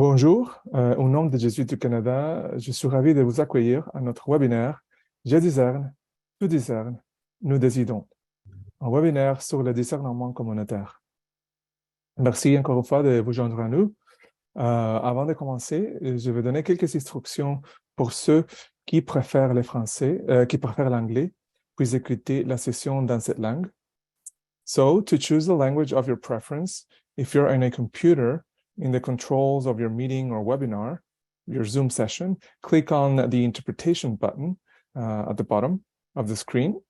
Bonjour, au nom des Jésuites du Canada, je suis ravi de vous accueillir à notre webinaire Je discerne, tu discernes, nous décidons, un webinaire sur le discernement communautaire. Merci encore une fois de vous joindre à nous. Avant de commencer, je vais donner quelques instructions pour ceux qui préfèrent le français, qui préfèrent l'anglais, puis écouter la session dans cette langue. So, to choose the language of your preference, if you're on a computer, in the controls of your meeting or webinar, your Zoom session, click on the interpretation button at the bottom of the screen,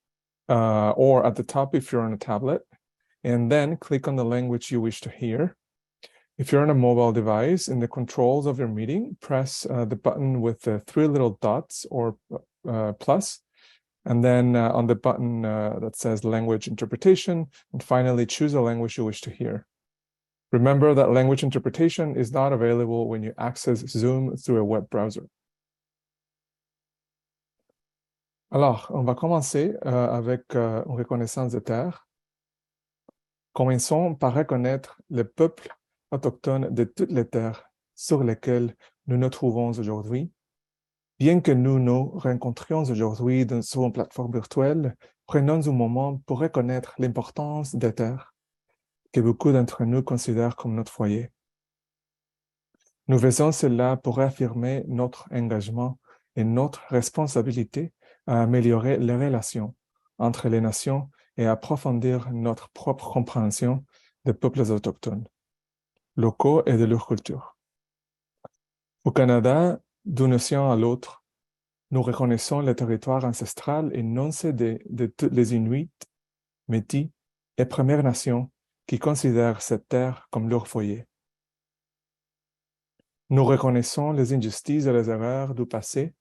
or at the top if you're on a tablet, and then click on the language you wish to hear. If you're on a mobile device, in the controls of your meeting, press the button with the three little dots or plus, and then on the button that says language interpretation, and finally choose a language you wish to hear. Remember that language interpretation is not available when you access Zoom through a web browser. Alors, on va commencer avec une reconnaissance de terre. Commençons par reconnaître le peuple autochtone de toutes les terres sur lesquelles nous nous trouvons aujourd'hui. Bien que nous nous rencontrions aujourd'hui sur une plateforme virtuelle, prenons un moment pour reconnaître l'importance des terres que beaucoup d'entre nous considèrent comme notre foyer. Nous faisons cela pour réaffirmer notre engagement et notre responsabilité à améliorer les relations entre les nations et à approfondir notre propre compréhension des peuples autochtones, locaux et de leur culture. Au Canada, d'une nation à l'autre, nous reconnaissons le territoire ancestral et non cédé de tous les Inuits, Métis et Premières Nations qui considèrent cette terre comme leur foyer. Nous reconnaissons les injustices et les erreurs du passé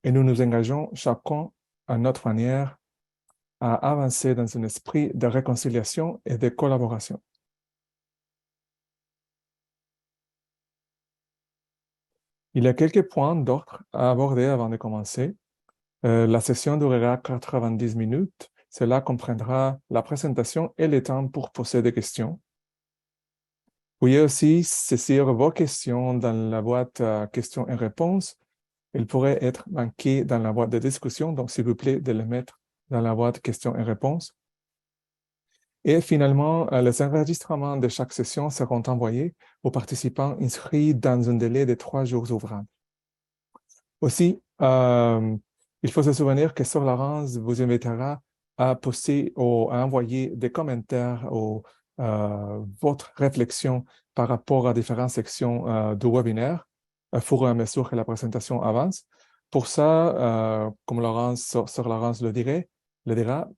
et nous nous engageons chacun à notre manière à avancer dans un esprit de réconciliation et de collaboration. Il y a quelques points d'ordre à aborder avant de commencer. La session durera 90 minutes. Cela comprendra la présentation et le temps pour poser des questions. Vous pouvez aussi saisir vos questions dans la boîte questions et réponses. Elles pourraient être manquées dans la boîte de discussion, donc s'il vous plaît de les mettre dans la boîte questions et réponses. Et finalement, les enregistrements de chaque session seront envoyés aux participants inscrits dans un délai de 3 jours ouvrables. Aussi, il faut se souvenir que Sœur Laurence vous invitera à poster ou à envoyer des commentaires ou votre réflexion par rapport à différentes sections du webinaire au fur et à mesure que la présentation avance. Pour ça, comme Sœur Laurence le dira,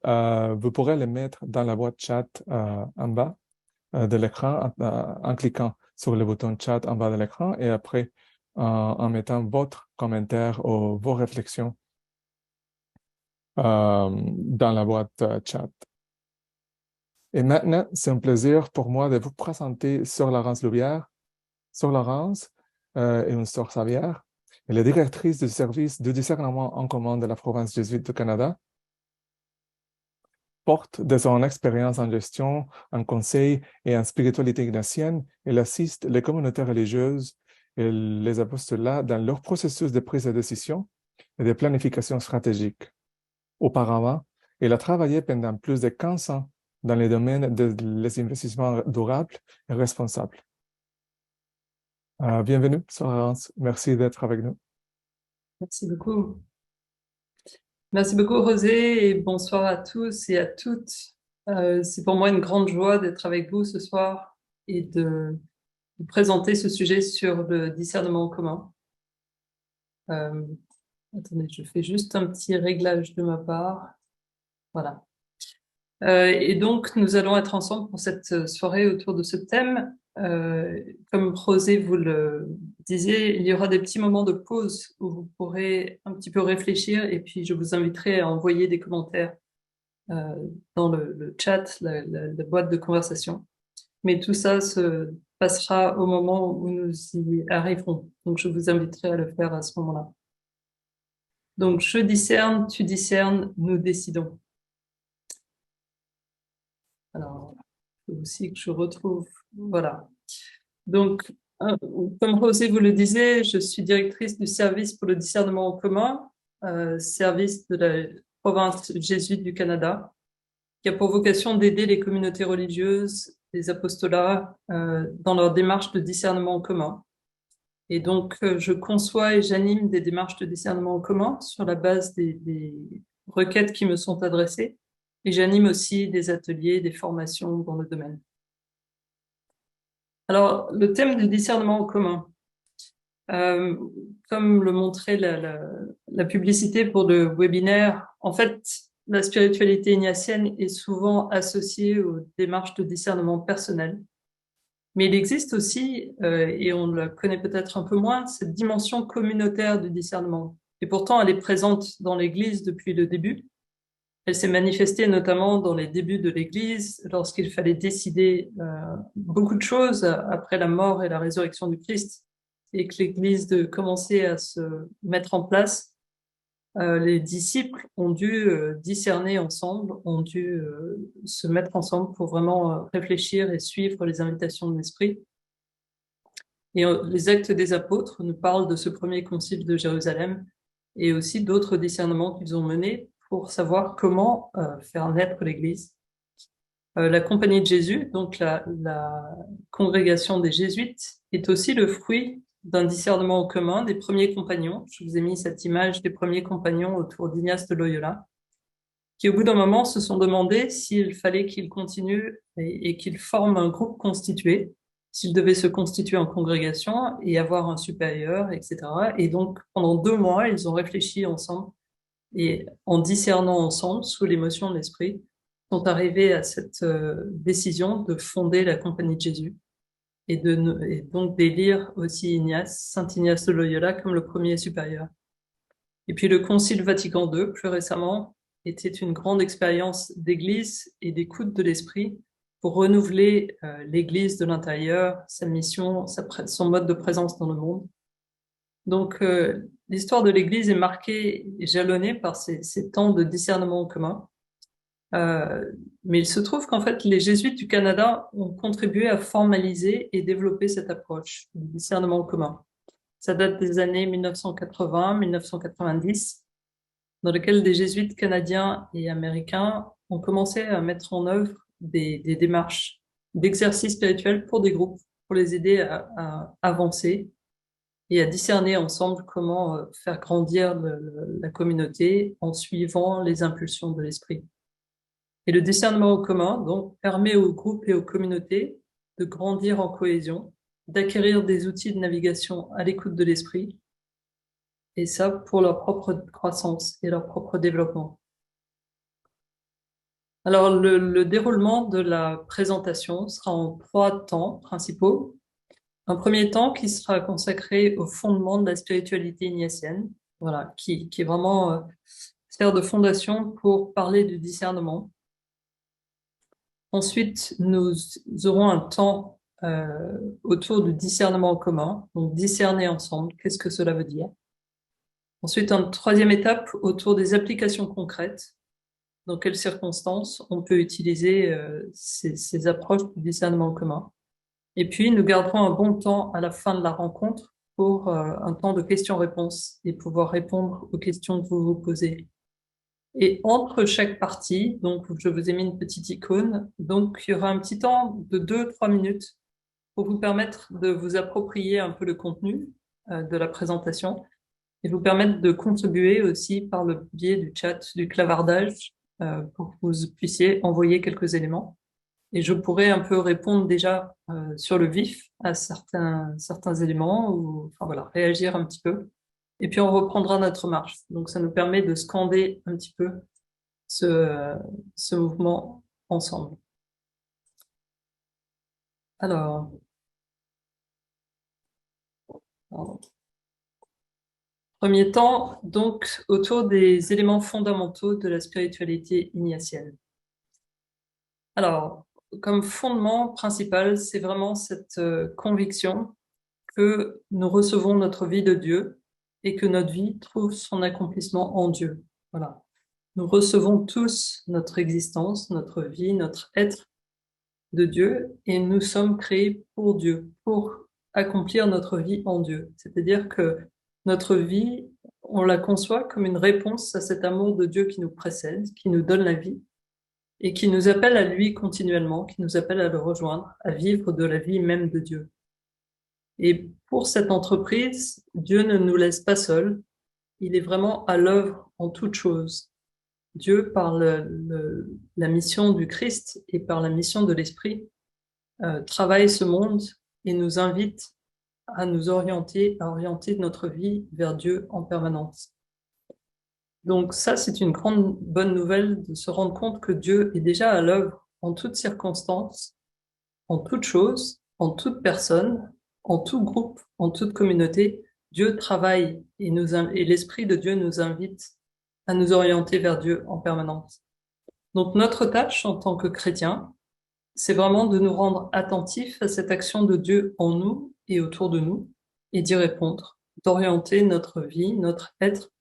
vous pourrez les mettre dans la boîte chat en bas de l'écran en cliquant sur le bouton chat en bas de l'écran et après en mettant votre commentaire ou vos réflexions dans la boîte chat. Et maintenant, c'est un plaisir pour moi de vous présenter Sœur Laurence Louvière. Sœur Laurence est une sœur Savière. Elle est directrice du service de discernement en commun de la province jésuite du Canada. Porte de son expérience en gestion, en conseil et en spiritualité ignatienne, elle assiste les communautés religieuses et les apostolats dans leur processus de prise de décision et de planification stratégique. Auparavant, elle a travaillé pendant plus de 15 ans dans les domaines des investissements durables et responsables. Bienvenue, Sœur Laurence. Merci d'être avec nous. Merci beaucoup. Merci beaucoup, Rosé, et bonsoir à tous et à toutes. C'est pour moi une grande joie d'être avec vous ce soir et de vous présenter ce sujet sur le discernement commun. Attendez, je fais juste un petit réglage de ma part. Voilà. Et donc, nous allons être ensemble pour cette soirée autour de ce thème. Comme Rosé vous le disiez, il y aura des petits moments de pause où vous pourrez un petit peu réfléchir et puis je vous inviterai à envoyer des commentaires dans le chat, la boîte de conversation. Mais tout ça se passera au moment où nous y arriverons. Donc, je vous inviterai à le faire à ce moment-là. Donc, je discerne, tu discernes, nous décidons. Alors, il faut aussi que je retrouve... Voilà. Donc, Comme Rosé vous le disait, je suis directrice du service pour le discernement en commun, service de la province jésuite du Canada, qui a pour vocation d'aider les communautés religieuses, les apostolats, dans leur démarche de discernement en commun. Et donc, je conçois et j'anime des démarches de discernement en commun sur la base des requêtes qui me sont adressées. Et j'anime aussi des ateliers, des formations dans le domaine. Alors, le thème du discernement en commun. Euh, Comme le montrait la publicité pour le webinaire, en fait, la spiritualité ignatienne est souvent associée aux démarches de discernement personnel. Mais il existe aussi, et on le connaît peut-être un peu moins, cette dimension communautaire du discernement. Et pourtant, elle est présente dans l'Église depuis le début. Elle s'est manifestée notamment dans les débuts de l'Église, lorsqu'il fallait décider beaucoup de choses après la mort et la résurrection du Christ, et que l'Église commençait à se mettre en place. Les disciples ont dû discerner ensemble, ont dû se mettre ensemble pour vraiment réfléchir et suivre les invitations de l'Esprit. Et les Actes des Apôtres nous parlent de ce premier concile de Jérusalem et aussi d'autres discernements qu'ils ont menés pour savoir comment faire naître l'Église. La Compagnie de Jésus, donc la congrégation des Jésuites, est aussi le fruit d'un discernement en commun des premiers compagnons. Je vous ai mis cette image des premiers compagnons autour d'Ignace de Loyola, qui au bout d'un moment se sont demandé s'il fallait qu'ils continuent et qu'ils forment un groupe constitué, s'ils devaient se constituer en congrégation et avoir un supérieur, etc. Et donc, pendant 2 mois, ils ont réfléchi ensemble et en discernant ensemble, sous l'émotion de l'esprit, sont arrivés à cette décision de fonder la Compagnie de Jésus et donc d'élire aussi Ignace, Saint Ignace de Loyola comme le premier supérieur. Et puis le Concile Vatican II, plus récemment, était une grande expérience d'église et d'écoute de l'esprit pour renouveler l'église de l'intérieur, sa mission, son mode de présence dans le monde. Donc l'histoire de l'église est marquée et jalonnée par ces temps de discernement en commun. Mais il se trouve qu'en fait, les jésuites du Canada ont contribué à formaliser et développer cette approche du discernement en commun. Ça date des années 1980-1990, dans lequel des jésuites canadiens et américains ont commencé à mettre en œuvre des démarches d'exercice spirituel pour des groupes, pour les aider à avancer et à discerner ensemble comment faire grandir la communauté en suivant les impulsions de l'esprit. Et le discernement en commun, donc, permet aux groupes et aux communautés de grandir en cohésion, d'acquérir des outils de navigation à l'écoute de l'esprit, et ça pour leur propre croissance et leur propre développement. Alors, le déroulement de la présentation sera en 3 temps principaux. Un premier temps qui sera consacré au fondement de la spiritualité ignatienne, voilà, qui est vraiment sert de fondation pour parler du discernement. Ensuite, nous aurons un temps autour du discernement en commun, donc discerner ensemble, qu'est-ce que cela veut dire. Ensuite, une 3e étape autour des applications concrètes, dans quelles circonstances on peut utiliser ces approches du discernement en commun. Et puis, nous garderons un bon temps à la fin de la rencontre pour un temps de questions-réponses et pouvoir répondre aux questions que vous vous posez. Et entre chaque partie, donc je vous ai mis une petite icône, donc il y aura un petit temps de 2-3 minutes pour vous permettre de vous approprier un peu le contenu de la présentation et vous permettre de contribuer aussi par le biais du chat, du clavardage, pour que vous puissiez envoyer quelques éléments. Et je pourrais un peu répondre déjà sur le vif à certains éléments ou enfin voilà, réagir un petit peu. Et puis on reprendra notre marche. Donc ça nous permet de scander un petit peu ce mouvement ensemble. Alors, pardon. Premier temps, donc autour des éléments fondamentaux de la spiritualité ignatienne. Alors, comme fondement principal, c'est vraiment cette conviction que nous recevons notre vie de Dieu et que notre vie trouve son accomplissement en Dieu. Voilà. Nous recevons tous notre existence, notre vie, notre être de Dieu et nous sommes créés pour Dieu, pour accomplir notre vie en Dieu. C'est-à-dire que notre vie, on la conçoit comme une réponse à cet amour de Dieu qui nous précède, qui nous donne la vie et qui nous appelle à lui continuellement, qui nous appelle à le rejoindre, à vivre de la vie même de Dieu. Et pour cette entreprise, Dieu ne nous laisse pas seuls. Il est vraiment à l'œuvre en toutes choses. Dieu, par la mission du Christ et par la mission de l'Esprit, travaille ce monde et nous invite à nous orienter, à orienter notre vie vers Dieu en permanence. Donc ça, c'est une grande bonne nouvelle de se rendre compte que Dieu est déjà à l'œuvre en toutes circonstances, en toutes choses, en toute personne, en tout groupe, en toute communauté. Dieu travaille et l'Esprit de Dieu nous invite à nous orienter vers Dieu en permanence. Donc notre tâche en tant que chrétiens, c'est vraiment de nous rendre attentifs à cette action de Dieu en nous et autour de nous et d'y répondre, d'orienter notre vie, notre être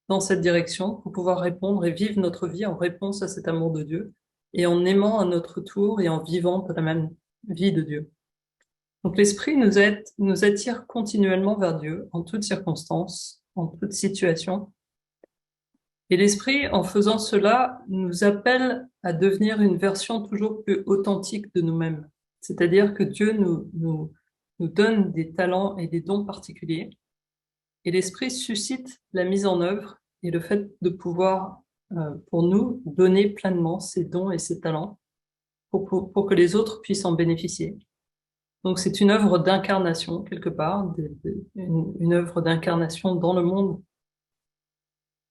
dans cette direction pour pouvoir répondre et vivre notre vie en réponse à cet amour de Dieu et en aimant à notre tour et en vivant de la même vie de Dieu. Donc l'Esprit nous attire continuellement vers Dieu en toutes circonstances, en toutes situations. Et l'Esprit, en faisant cela, nous appelle à devenir une version toujours plus authentique de nous-mêmes. C'est-à-dire que Dieu nous donne des talents et des dons particuliers. Et l'Esprit suscite la mise en œuvre et le fait de pouvoir, pour nous, donner pleinement ces dons et ces talents pour que les autres puissent en bénéficier. Donc c'est une œuvre d'incarnation, quelque part, une œuvre d'incarnation dans le monde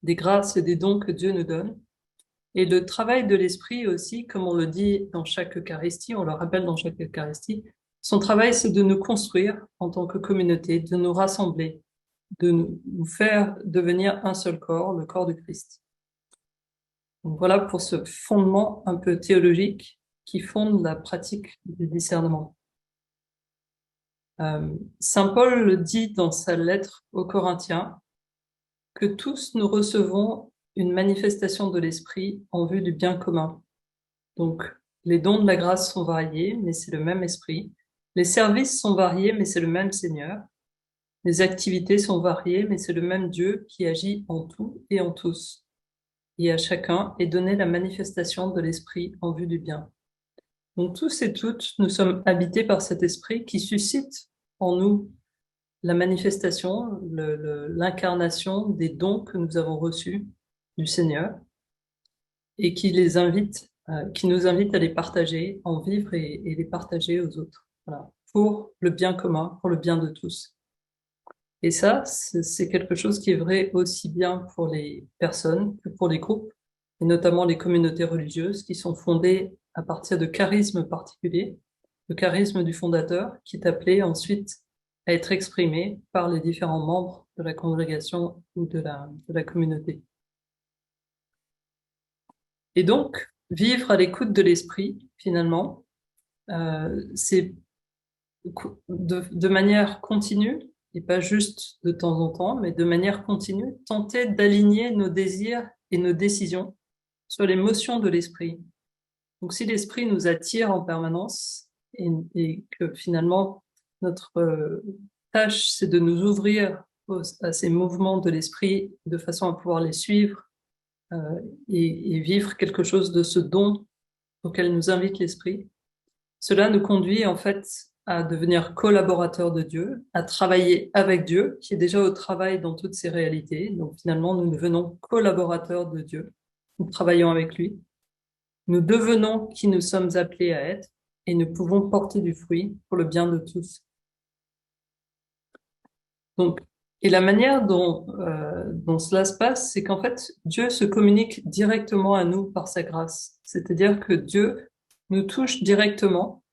des grâces et des dons que Dieu nous donne. Et le travail de l'Esprit aussi, comme on le dit dans chaque Eucharistie, on le rappelle dans chaque Eucharistie, son travail, c'est de nous construire en tant que communauté, de nous rassembler, de nous faire devenir un seul corps, le corps du Christ. Donc voilà pour ce fondement un peu théologique qui fonde la pratique du discernement. Saint Paul le dit dans sa lettre aux Corinthiens, que tous nous recevons une manifestation de l'Esprit en vue du bien commun. Donc, les dons de la grâce sont variés, mais c'est le même Esprit. Les services sont variés, mais c'est le même Seigneur. Les activités sont variées, mais c'est le même Dieu qui agit en tout et en tous. Et à chacun est donnée la manifestation de l'Esprit en vue du bien. Donc, tous et toutes, nous sommes habités par cet Esprit qui suscite en nous la manifestation, l'incarnation des dons que nous avons reçus du Seigneur et qui nous invite à les partager, en vivre et les partager aux autres. Voilà. Pour le bien commun, pour le bien de tous. Et ça, c'est quelque chose qui est vrai aussi bien pour les personnes que pour les groupes, et notamment les communautés religieuses qui sont fondées à partir de charismes particuliers, le charisme du fondateur, qui est appelé ensuite à être exprimé par les différents membres de la congrégation ou de la communauté. Et donc, vivre à l'écoute de l'Esprit, finalement, c'est de manière continue, et pas juste de temps en temps, mais de manière continue, tenter d'aligner nos désirs et nos décisions sur les motions de l'Esprit. Donc si l'Esprit nous attire en permanence et que finalement notre tâche, c'est de nous ouvrir à ces mouvements de l'Esprit de façon à pouvoir les suivre et vivre quelque chose de ce don auquel nous invite l'Esprit, cela nous conduit en fait à devenir collaborateurs de Dieu, à travailler avec Dieu, qui est déjà au travail dans toutes ses réalités. Donc finalement, nous devenons collaborateurs de Dieu. Nous travaillons avec lui. Nous devenons qui nous sommes appelés à être et nous pouvons porter du fruit pour le bien de tous. Donc, et la manière dont cela se passe, c'est qu'en fait, Dieu se communique directement à nous par sa grâce. C'est-à-dire que Dieu nous touche directement.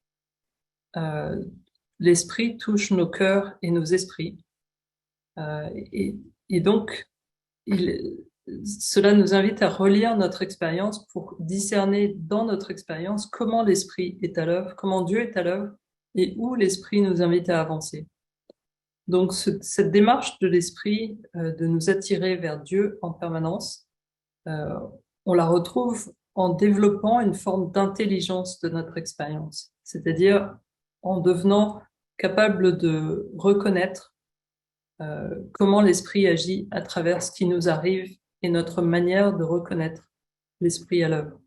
L'Esprit touche nos cœurs et nos esprits. Et donc, cela nous invite à relire notre expérience pour discerner dans notre expérience comment l'Esprit est à l'œuvre, comment Dieu est à l'œuvre et où l'Esprit nous invite à avancer. Donc, cette démarche de l'Esprit de nous attirer vers Dieu en permanence, on la retrouve en développant une forme d'intelligence de notre expérience, c'est-à-dire en devenant capable de reconnaître comment l'esprit agit à travers ce qui nous arrive et notre manière de reconnaître l'esprit à l'œuvre.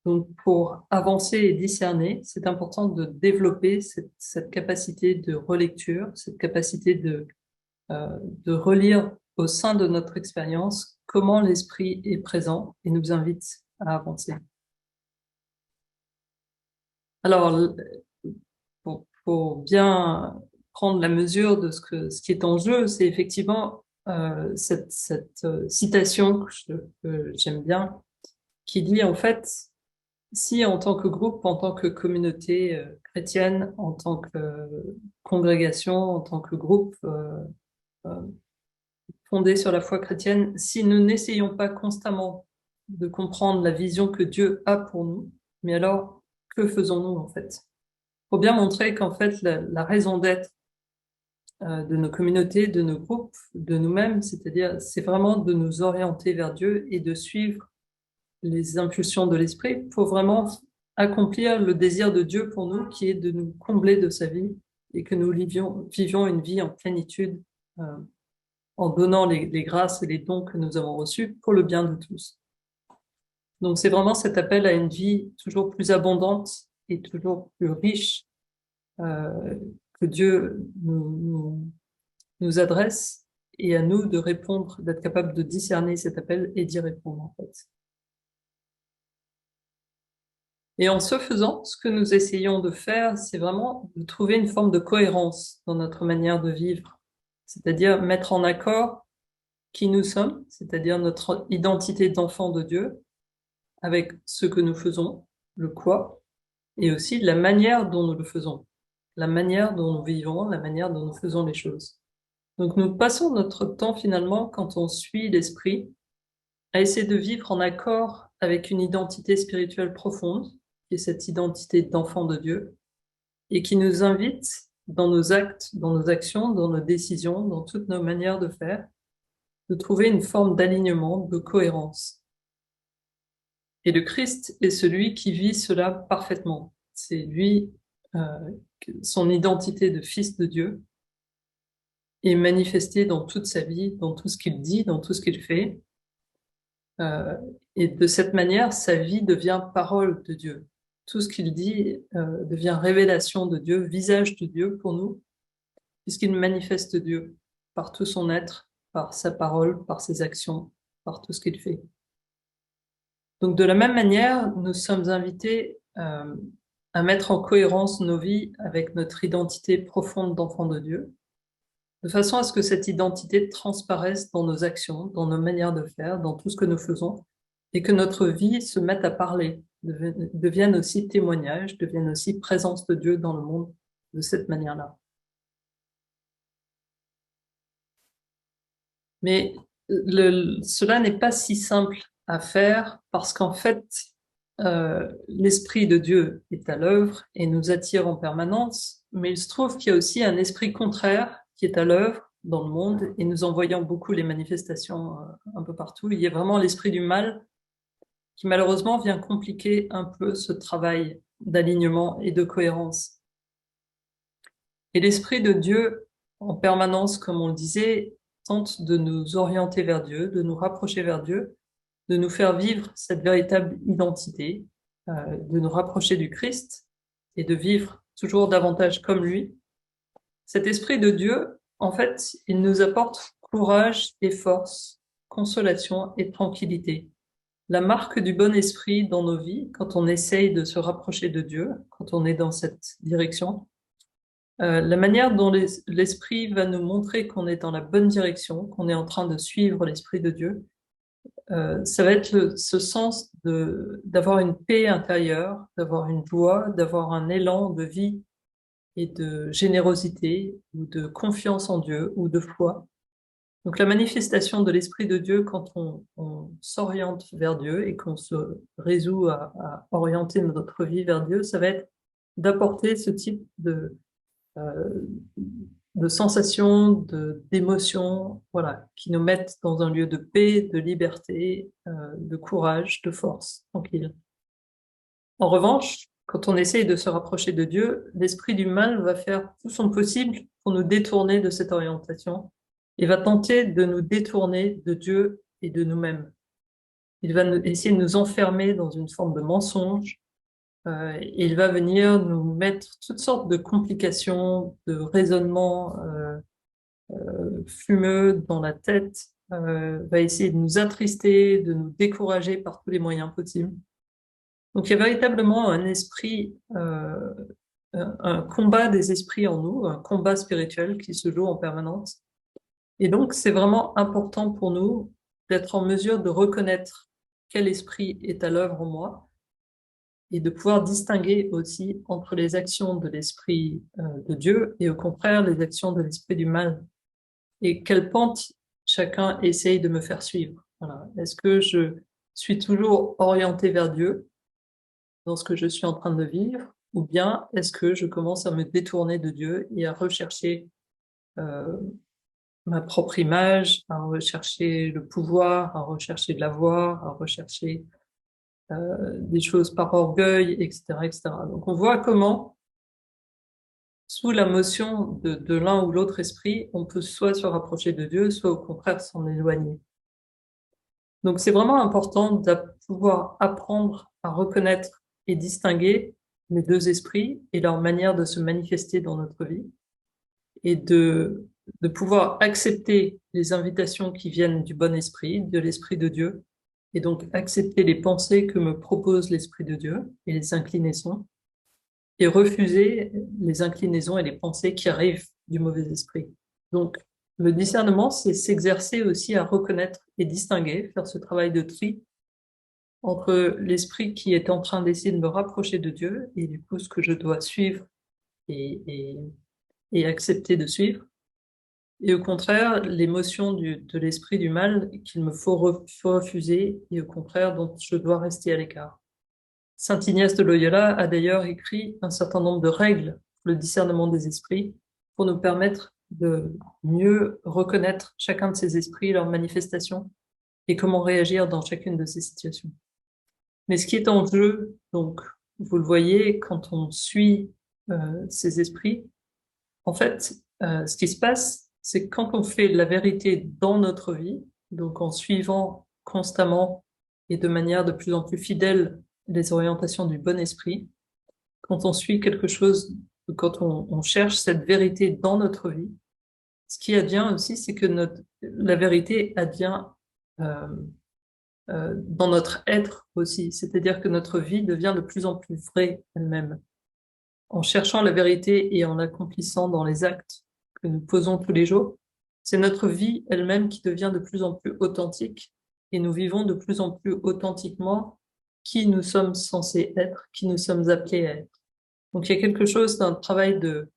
Donc, pour avancer et discerner, c'est important de développer cette capacité de relecture, cette capacité de relire au sein de notre expérience comment l'esprit est présent et nous invite à avancer. Alors, pour bien prendre la mesure de ce qui est en jeu, c'est effectivement cette citation que j'aime bien, qui dit en fait, si en tant que groupe, en tant que communauté chrétienne, en tant que congrégation, en tant que groupe fondé sur la foi chrétienne, si nous n'essayons pas constamment de comprendre la vision que Dieu a pour nous, mais alors, que faisons-nous en fait? Pour bien montrer qu'en fait, la raison d'être de nos communautés, de nos groupes, de nous-mêmes, c'est-à-dire, c'est vraiment de nous orienter vers Dieu et de suivre les impulsions de l'esprit pour vraiment accomplir le désir de Dieu pour nous, qui est de nous combler de sa vie et que nous vivions une vie en plénitude en donnant les grâces et les dons que nous avons reçus pour le bien de tous. Donc c'est vraiment cet appel à une vie toujours plus abondante et toujours plus riche que Dieu nous adresse, et à nous de répondre, d'être capable de discerner cet appel et d'y répondre en fait. Et en ce faisant, ce que nous essayons de faire, c'est vraiment de trouver une forme de cohérence dans notre manière de vivre, c'est-à-dire mettre en accord qui nous sommes, c'est-à-dire notre identité d'enfant de Dieu, avec ce que nous faisons, le quoi, et aussi la manière dont nous le faisons, la manière dont nous vivons, la manière dont nous faisons les choses. Donc nous passons notre temps finalement, quand on suit l'esprit, à essayer de vivre en accord avec une identité spirituelle profonde, qui est cette identité d'enfant de Dieu, et qui nous invite dans nos actes, dans nos actions, dans nos décisions, dans toutes nos manières de faire, de trouver une forme d'alignement, de cohérence. Et le Christ est celui qui vit cela parfaitement. C'est lui, son identité de fils de Dieu est manifestée dans toute sa vie, dans tout ce qu'il dit, dans tout ce qu'il fait. Et de cette manière, sa vie devient parole de Dieu. Tout ce qu'il dit devient révélation de Dieu, visage de Dieu pour nous, puisqu'il manifeste Dieu par tout son être, par sa parole, par ses actions, par tout ce qu'il fait. Donc de la même manière, nous sommes invités à mettre en cohérence nos vies avec notre identité profonde d'enfant de Dieu, de façon à ce que cette identité transparaisse dans nos actions, dans nos manières de faire, dans tout ce que nous faisons, et que notre vie se mette à parler, devienne aussi témoignage, devienne aussi présence de Dieu dans le monde de cette manière-là. Mais cela n'est pas si simple à faire parce qu'en fait, l'Esprit de Dieu est à l'œuvre et nous attire en permanence, mais il se trouve qu'il y a aussi un esprit contraire qui est à l'œuvre dans le monde, et nous en voyons beaucoup les manifestations un peu partout. Il y a vraiment l'esprit du mal qui malheureusement vient compliquer un peu ce travail d'alignement et de cohérence. Et l'Esprit de Dieu, en permanence, comme on le disait, tente de nous orienter vers Dieu, de nous rapprocher vers Dieu, de nous faire vivre cette véritable identité, de nous rapprocher du Christ et de vivre toujours davantage comme lui. Cet Esprit de Dieu, en fait, il nous apporte courage et force, consolation et tranquillité. La marque du bon esprit dans nos vies, quand on essaye de se rapprocher de Dieu, quand on est dans cette direction, la manière dont l'esprit va nous montrer qu'on est dans la bonne direction, qu'on est en train de suivre l'esprit de Dieu, ça va être ce sens d'avoir une paix intérieure, d'avoir une joie, d'avoir un élan de vie et de générosité ou de confiance en Dieu ou de foi. Donc la manifestation de l'Esprit de Dieu quand on s'oriente vers Dieu et qu'on se résout à orienter notre vie vers Dieu, ça va être d'apporter ce type de sensations, d'émotions, voilà, qui nous mettent dans un lieu de paix, de liberté, de courage, de force, tranquille. En revanche, quand on essaye de se rapprocher de Dieu, l'esprit du mal va faire tout son possible pour nous détourner de cette orientation et va tenter de nous détourner de Dieu et de nous-mêmes. Il va essayer de nous enfermer dans une forme de mensonge. Il va venir nous mettre toutes sortes de complications, de raisonnements fumeux dans la tête, va essayer de nous attrister, de nous décourager par tous les moyens possibles. Donc il y a véritablement un esprit, un combat des esprits en nous, un combat spirituel qui se joue en permanence. Et donc c'est vraiment important pour nous d'être en mesure de reconnaître quel esprit est à l'œuvre en moi et de pouvoir distinguer aussi entre les actions de l'esprit de Dieu et au contraire les actions de l'esprit du mal. Et quelle pente chacun essaye de me faire suivre. Voilà. Est-ce que je suis toujours orienté vers Dieu dans ce que je suis en train de vivre, ou bien est-ce que je commence à me détourner de Dieu et à rechercher ma propre image, à rechercher le pouvoir, à rechercher de l'avoir, à rechercher des choses par orgueil, etc., etc. Donc on voit comment, sous la motion de l'un ou l'autre esprit, on peut soit se rapprocher de Dieu, soit au contraire s'en éloigner. Donc c'est vraiment important de pouvoir apprendre à reconnaître et distinguer les deux esprits et leur manière de se manifester dans notre vie et de pouvoir accepter les invitations qui viennent du bon esprit, de l'esprit de Dieu, et donc accepter les pensées que me propose l'esprit de Dieu et les inclinaisons, et refuser les inclinaisons et les pensées qui arrivent du mauvais esprit. Donc, le discernement, c'est s'exercer aussi à reconnaître et distinguer, faire ce travail de tri entre l'esprit qui est en train d'essayer de me rapprocher de Dieu et du coup ce que je dois suivre et accepter de suivre, et au contraire l'émotion de l'esprit du mal qu'il me faut refuser et au contraire dont je dois rester à l'écart. Saint Ignace de Loyola a d'ailleurs écrit un certain nombre de règles pour le discernement des esprits pour nous permettre de mieux reconnaître chacun de ces esprits, leurs manifestations et comment réagir dans chacune de ces situations. Mais ce qui est en jeu, donc, vous le voyez, quand on suit ces esprits, en fait, ce qui se passe, c'est que quand on fait la vérité dans notre vie, donc en suivant constamment et de manière de plus en plus fidèle les orientations du bon esprit, quand on suit quelque chose, quand on cherche cette vérité dans notre vie, ce qui advient aussi, c'est que la vérité advient euh, dans notre être aussi, c'est-à-dire que notre vie devient de plus en plus vraie elle-même. En cherchant la vérité et en l'accomplissant dans les actes que nous posons tous les jours, c'est notre vie elle-même qui devient de plus en plus authentique et nous vivons de plus en plus authentiquement qui nous sommes censés être, qui nous sommes appelés à être. Donc il y a quelque chose d'un travail de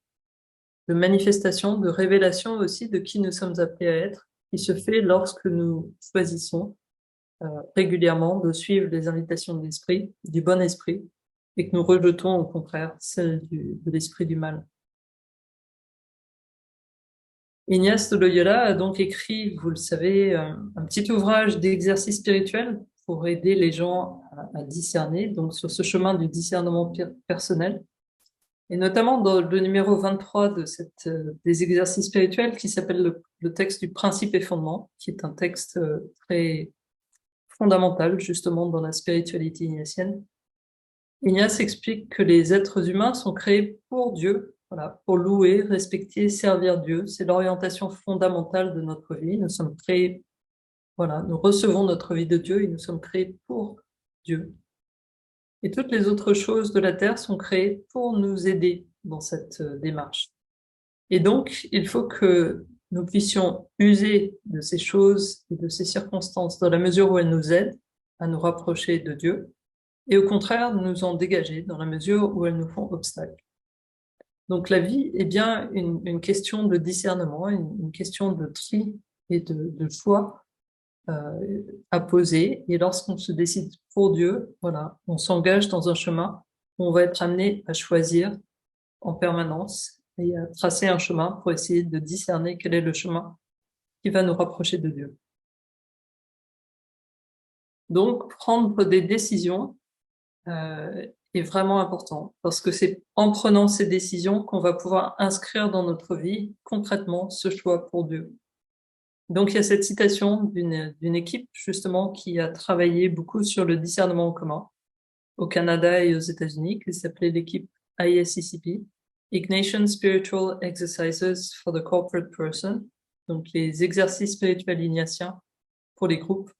manifestation, de révélation aussi de qui nous sommes appelés à être, qui se fait lorsque nous choisissons régulièrement de suivre les invitations de l'esprit, du bon esprit, et que nous rejetons au contraire celles de l'esprit du mal. Ignace de Loyola a donc écrit, vous le savez, un petit ouvrage d'exercice spirituel pour aider les gens à discerner, donc sur ce chemin du discernement personnel, et notamment dans le numéro 23 des exercices spirituels qui s'appelle le texte du principe et fondement, qui est un texte très fondamental justement dans la spiritualité ignatienne. Ignace explique que les êtres humains sont créés pour Dieu, voilà, pour louer, respecter, servir Dieu. C'est l'orientation fondamentale de notre vie. Nous sommes créés, voilà, nous recevons notre vie de Dieu et nous sommes créés pour Dieu. Et toutes les autres choses de la terre sont créées pour nous aider dans cette démarche. Et donc, il faut que nous puissions user de ces choses et de ces circonstances dans la mesure où elles nous aident à nous rapprocher de Dieu, et au contraire, nous en dégager dans la mesure où elles nous font obstacle. Donc la vie est bien une question de discernement, une question de tri et de choix à poser. Et lorsqu'on se décide pour Dieu, voilà, on s'engage dans un chemin où on va être amené à choisir en permanence et à tracer un chemin pour essayer de discerner quel est le chemin qui va nous rapprocher de Dieu. Donc, prendre des décisions est vraiment important parce que c'est en prenant ces décisions qu'on va pouvoir inscrire dans notre vie concrètement ce choix pour Dieu. Donc il y a cette citation d'une équipe justement qui a travaillé beaucoup sur le discernement en commun au Canada et aux États-Unis, qui s'appelait l'équipe ISCCP, Ignatian Spiritual Exercises for the Corporate Person, donc les exercices spirituels ignatiens pour les groupes,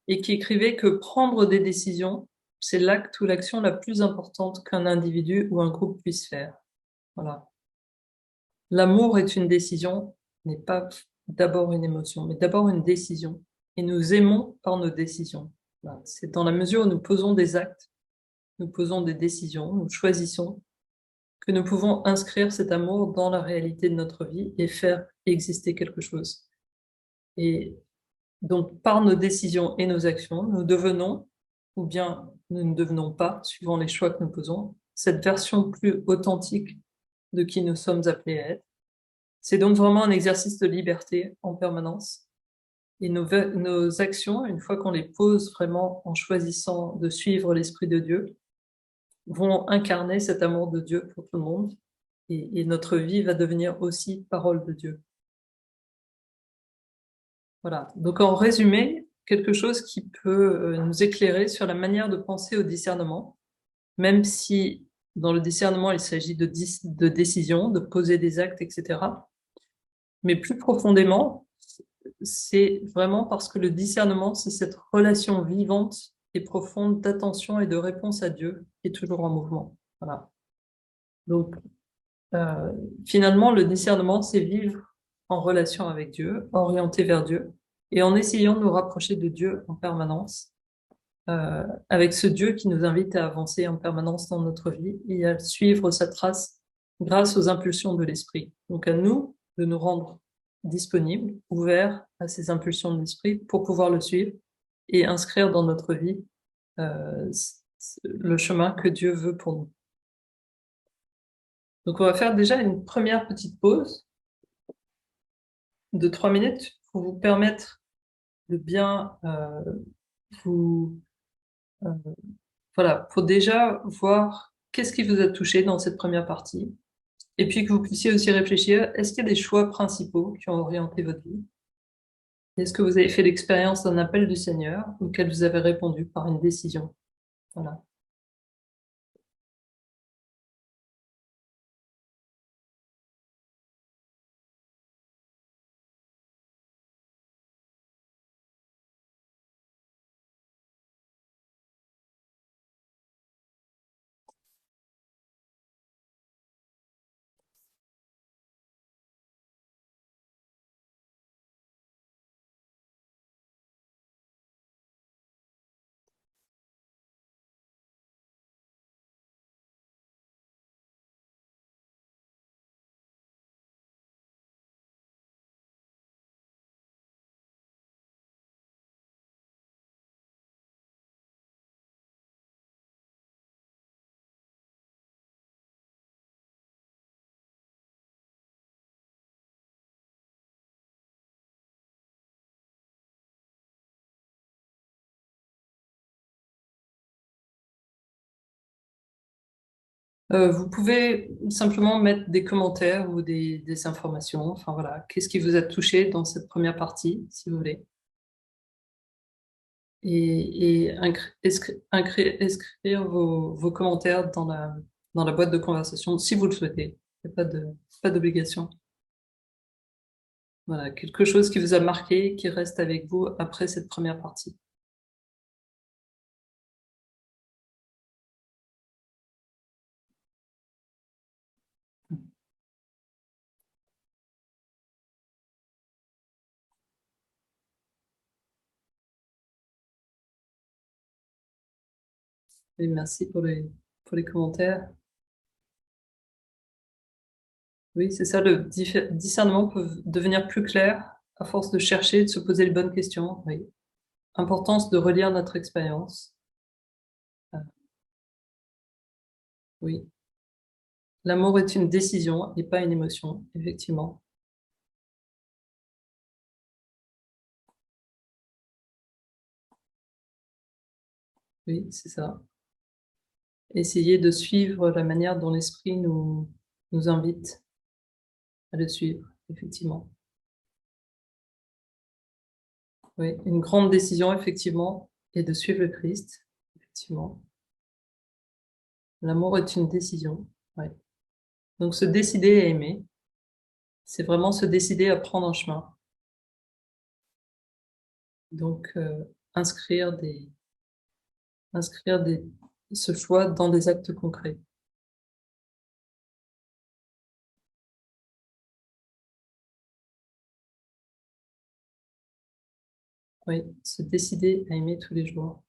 et qui écrivait que prendre des décisions, c'est l'acte ou l'action la plus importante qu'un individu ou un groupe puisse faire. Voilà. L'amour est une décision, n'est pas d'abord une émotion, mais d'abord une décision. Et nous aimons par nos décisions. Voilà. C'est dans la mesure où nous posons des actes, nous posons des décisions, nous choisissons, que nous pouvons inscrire cet amour dans la réalité de notre vie et faire exister quelque chose. Et donc, par nos décisions et nos actions, nous devenons, ou bien nous ne devenons pas, suivant les choix que nous posons, cette version plus authentique de qui nous sommes appelés à être. C'est donc vraiment un exercice de liberté en permanence. Et nos actions, une fois qu'on les pose vraiment en choisissant de suivre l'Esprit de Dieu, vont incarner cet amour de Dieu pour tout le monde. Et notre vie va devenir aussi parole de Dieu. Voilà. Donc, en résumé, quelque chose qui peut nous éclairer sur la manière de penser au discernement, même si dans le discernement, il s'agit de décisions, de poser des actes, etc. Mais plus profondément, c'est vraiment parce que le discernement, c'est cette relation vivante et profonde d'attention et de réponse à Dieu qui est toujours en mouvement. Voilà. Donc, finalement, le discernement, c'est vivre en relation avec Dieu, orienté vers Dieu, et en essayant de nous rapprocher de Dieu en permanence, avec ce Dieu qui nous invite à avancer en permanence dans notre vie et à suivre sa trace grâce aux impulsions de l'Esprit. Donc à nous de nous rendre disponibles, ouverts à ces impulsions de l'Esprit pour pouvoir le suivre et inscrire dans notre vie le chemin que Dieu veut pour nous. Donc on va faire déjà une première petite pause de 3 minutes pour vous permettre de bien vous euh, voilà, pour déjà voir qu'est-ce qui vous a touché dans cette première partie, et puis que vous puissiez aussi réfléchir, est-ce qu'il y a des choix principaux qui ont orienté votre vie? Est-ce que vous avez fait l'expérience d'un appel du Seigneur auquel vous avez répondu par une décision? Voilà. Vous pouvez simplement mettre des commentaires ou des informations. Enfin voilà, qu'est-ce qui vous a touché dans cette première partie, si vous voulez. Et inscrire vos commentaires dans la boîte de conversation, si vous le souhaitez. Il n'y a pas d'obligation. Voilà, quelque chose qui vous a marqué, qui reste avec vous après cette première partie. Et merci pour les commentaires. Oui, c'est ça, le discernement peut devenir plus clair à force de chercher, de se poser les bonnes questions. Oui. Importance de relire notre expérience. Oui. L'amour est une décision et pas une émotion, effectivement. Oui, c'est ça. essayer de suivre la manière dont l'esprit nous invite à le suivre, effectivement. Oui, une grande décision, effectivement, est de suivre le Christ, effectivement. L'amour est une décision, ouais. Donc, se décider à aimer, c'est vraiment se décider à prendre un chemin. Donc, inscrire ce choix dans des actes concrets. Oui, se décider à aimer tous les jours.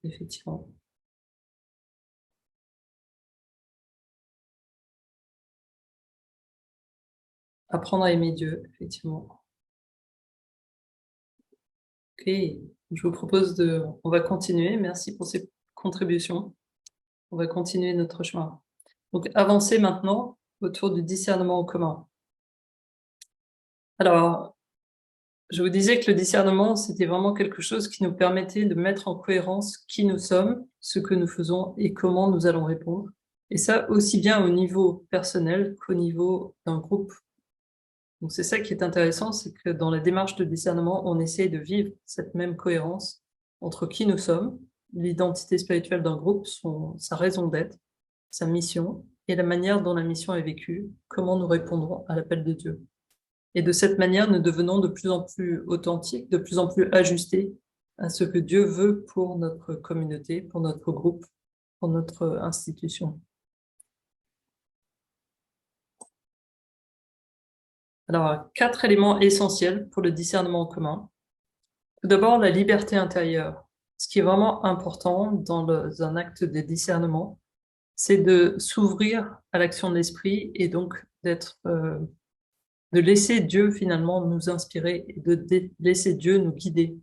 Effectivement. Apprendre à aimer Dieu, effectivement. Ok, je vous propose on va continuer. Merci pour ces contributions. On va continuer notre chemin. Donc, avancer maintenant autour du discernement en commun. Alors, je vous disais que le discernement, c'était vraiment quelque chose qui nous permettait de mettre en cohérence qui nous sommes, ce que nous faisons et comment nous allons répondre. Et ça, aussi bien au niveau personnel qu'au niveau d'un groupe. Donc, c'est ça qui est intéressant, c'est que dans la démarche de discernement, on essaye de vivre cette même cohérence entre qui nous sommes, l'identité spirituelle d'un groupe, sa raison d'être, sa mission et la manière dont la mission est vécue, comment nous répondrons à l'appel de Dieu. Et de cette manière, nous devenons de plus en plus authentiques, de plus en plus ajustés à ce que Dieu veut pour notre communauté, pour notre groupe, pour notre institution. Alors, 4 éléments essentiels pour le discernement en commun. Tout d'abord, la liberté intérieure. Ce qui est vraiment important dans un acte de discernement, c'est de s'ouvrir à l'action de l'esprit et donc de laisser Dieu finalement nous inspirer et de laisser Dieu nous guider.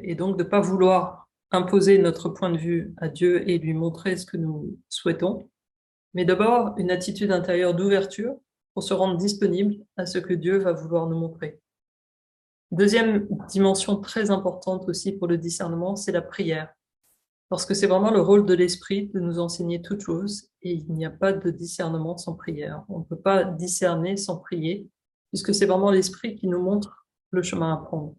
Et donc de ne pas vouloir imposer notre point de vue à Dieu et lui montrer ce que nous souhaitons, mais d'abord une attitude intérieure d'ouverture pour se rendre disponible à ce que Dieu va vouloir nous montrer. Deuxième dimension très importante aussi pour le discernement, c'est la prière. Parce que c'est vraiment le rôle de l'esprit de nous enseigner toutes choses et il n'y a pas de discernement sans prière. On ne peut pas discerner sans prier, puisque c'est vraiment l'esprit qui nous montre le chemin à prendre.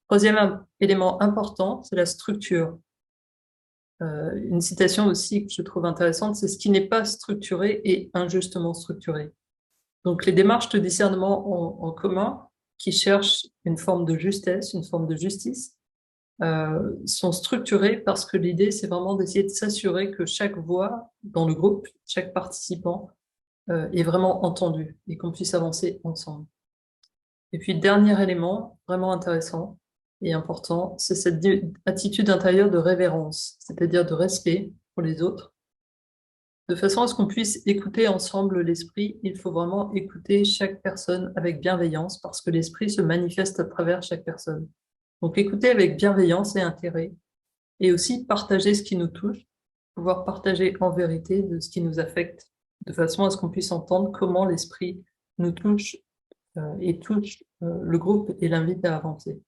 Troisième élément important, c'est la structure. Une citation aussi que je trouve intéressante, c'est ce qui n'est pas structuré est injustement structuré. Donc les démarches de discernement en commun qui cherchent une forme de justesse, une forme de justice, sont structurées parce que l'idée, c'est vraiment d'essayer de s'assurer que chaque voix dans le groupe, chaque participant est vraiment entendu et qu'on puisse avancer ensemble. Et puis, dernier élément vraiment intéressant et important, c'est cette attitude intérieure de révérence, c'est-à-dire de respect pour les autres. De façon à ce qu'on puisse écouter ensemble l'esprit, il faut vraiment écouter chaque personne avec bienveillance parce que l'esprit se manifeste à travers chaque personne. Donc écouter avec bienveillance et intérêt et aussi partager ce qui nous touche, pouvoir partager en vérité de ce qui nous affecte, de façon à ce qu'on puisse entendre comment l'esprit nous touche et touche le groupe et l'invite à avancer.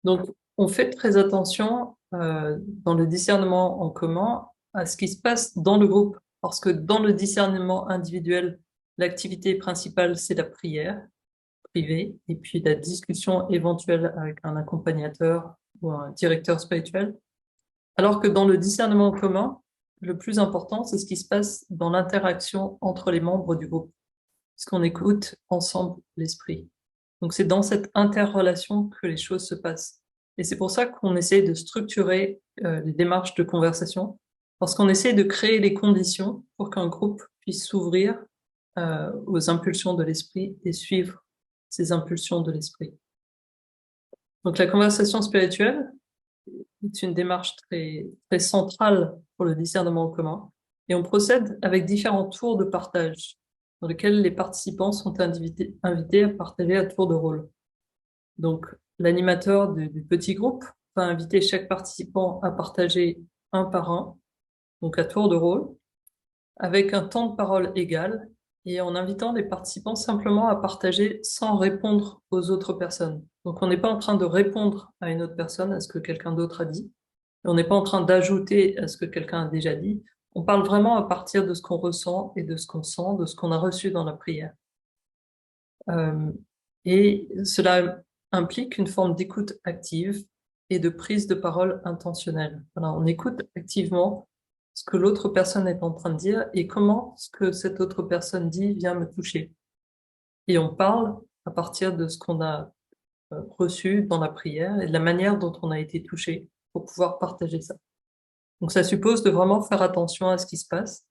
Donc, on fait très attention dans le discernement en commun à ce qui se passe dans le groupe, parce que dans le discernement individuel, l'activité principale, c'est la prière privée, et puis la discussion éventuelle avec un accompagnateur ou un directeur spirituel. Alors que dans le discernement en commun, le plus important, c'est ce qui se passe dans l'interaction entre les membres du groupe, puisqu'on écoute ensemble l'esprit. Donc c'est dans cette interrelation que les choses se passent. Et c'est pour ça qu'on essaie de structurer les démarches de conversation, parce qu'on essaie de créer les conditions pour qu'un groupe puisse s'ouvrir aux impulsions de l'esprit et suivre ces impulsions de l'esprit. Donc la conversation spirituelle est une démarche très, très centrale pour le discernement en commun, et on procède avec différents tours de partage, dans lesquels les participants sont invités à partager à tour de rôle. Donc, l'animateur du petit groupe va inviter chaque participant à partager un par un, donc à tour de rôle, avec un temps de parole égal et en invitant les participants simplement à partager sans répondre aux autres personnes. Donc on n'est pas en train de répondre à une autre personne, à ce que quelqu'un d'autre a dit, et on n'est pas en train d'ajouter à ce que quelqu'un a déjà dit. On parle vraiment à partir de ce qu'on ressent et de ce qu'on sent, de ce qu'on a reçu dans la prière. Et cela implique une forme d'écoute active et de prise de parole intentionnelle. Voilà, on écoute activement ce que l'autre personne est en train de dire et comment ce que cette autre personne dit vient me toucher. Et on parle à partir de ce qu'on a reçu dans la prière et de la manière dont on a été touché pour pouvoir partager ça. Donc ça suppose de vraiment faire attention à ce qui se passe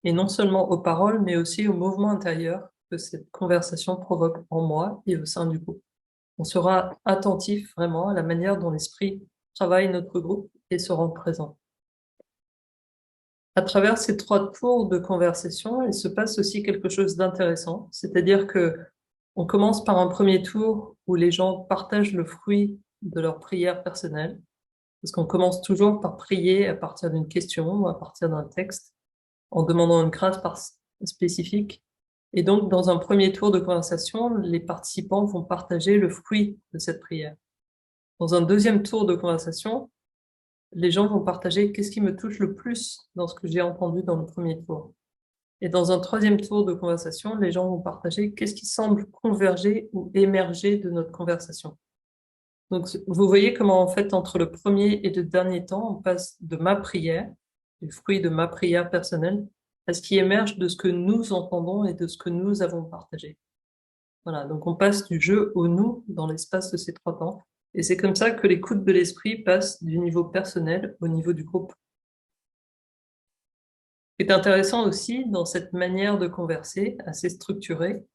et non seulement aux paroles, mais aussi au mouvement intérieur que cette conversation provoque en moi et au sein du groupe. On sera attentif vraiment à la manière dont l'esprit travaille notre groupe et se rend présent. À travers ces 3 tours de conversation, il se passe aussi quelque chose d'intéressant, c'est-à-dire que on commence par un premier tour où les gens partagent le fruit de leur prière personnelle, parce qu'on commence toujours par prier à partir d'une question ou à partir d'un texte, en demandant une grâce spécifique. Et donc, dans un premier tour de conversation, les participants vont partager le fruit de cette prière. Dans un deuxième tour de conversation, les gens vont partager qu'est-ce qui me touche le plus dans ce que j'ai entendu dans le premier tour. Et dans un troisième tour de conversation, les gens vont partager qu'est-ce qui semble converger ou émerger de notre conversation. Donc, vous voyez comment, en fait, entre le premier et le dernier temps, on passe de ma prière, du fruit de ma prière personnelle, à ce qui émerge de ce que nous entendons et de ce que nous avons partagé. Voilà, donc on passe du je au nous dans l'espace de ces 3 temps. Et c'est comme ça que l'écoute de l'esprit passe du niveau personnel au niveau du groupe. Ce qui est intéressant aussi dans cette manière de converser, assez structurée,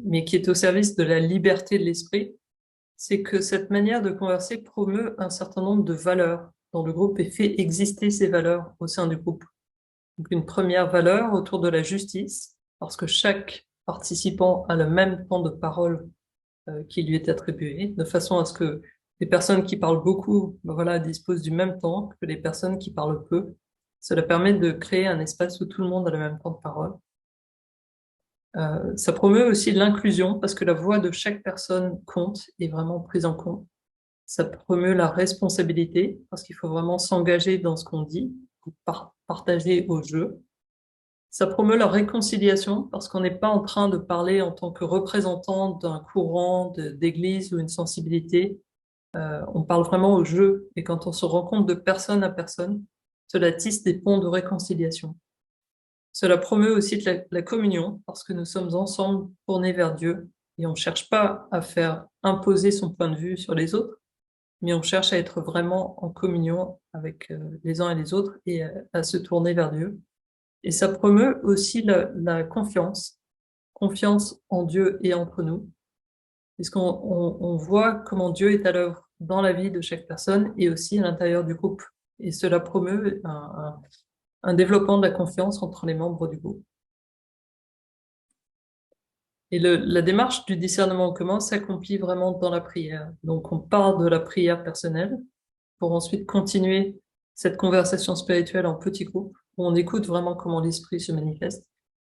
mais qui est au service de la liberté de l'esprit, c'est que cette manière de converser promeut un certain nombre de valeurs dans le groupe et fait exister ces valeurs au sein du groupe. Donc une première valeur autour de la justice, parce que chaque participant a le même temps de parole qui lui est attribué, de façon à ce que les personnes qui parlent beaucoup, ben voilà, disposent du même temps que les personnes qui parlent peu. Cela permet de créer un espace où tout le monde a le même temps de parole. Ça promeut aussi l'inclusion parce que la voix de chaque personne compte, est vraiment prise en compte. Ça promeut la responsabilité parce qu'il faut vraiment s'engager dans ce qu'on dit, partager au jeu. Ça promeut la réconciliation parce qu'on n'est pas en train de parler en tant que représentant d'un courant d'église ou une sensibilité. On parle vraiment au jeu et quand on se rencontre de personne à personne, cela tisse des ponts de réconciliation. Cela promeut aussi la communion parce que nous sommes ensemble tournés vers Dieu et on ne cherche pas à faire imposer son point de vue sur les autres, mais on cherche à être vraiment en communion avec les uns et les autres et à se tourner vers Dieu. Et ça promeut aussi la confiance, confiance en Dieu et entre nous, puisqu'on on voit comment Dieu est à l'œuvre dans la vie de chaque personne et aussi à l'intérieur du groupe. Et cela promeut un développement de la confiance entre les membres du groupe. Et la démarche du discernement en commun s'accomplit vraiment dans la prière. Donc on part de la prière personnelle pour ensuite continuer cette conversation spirituelle en petits groupes, où on écoute vraiment comment l'esprit se manifeste.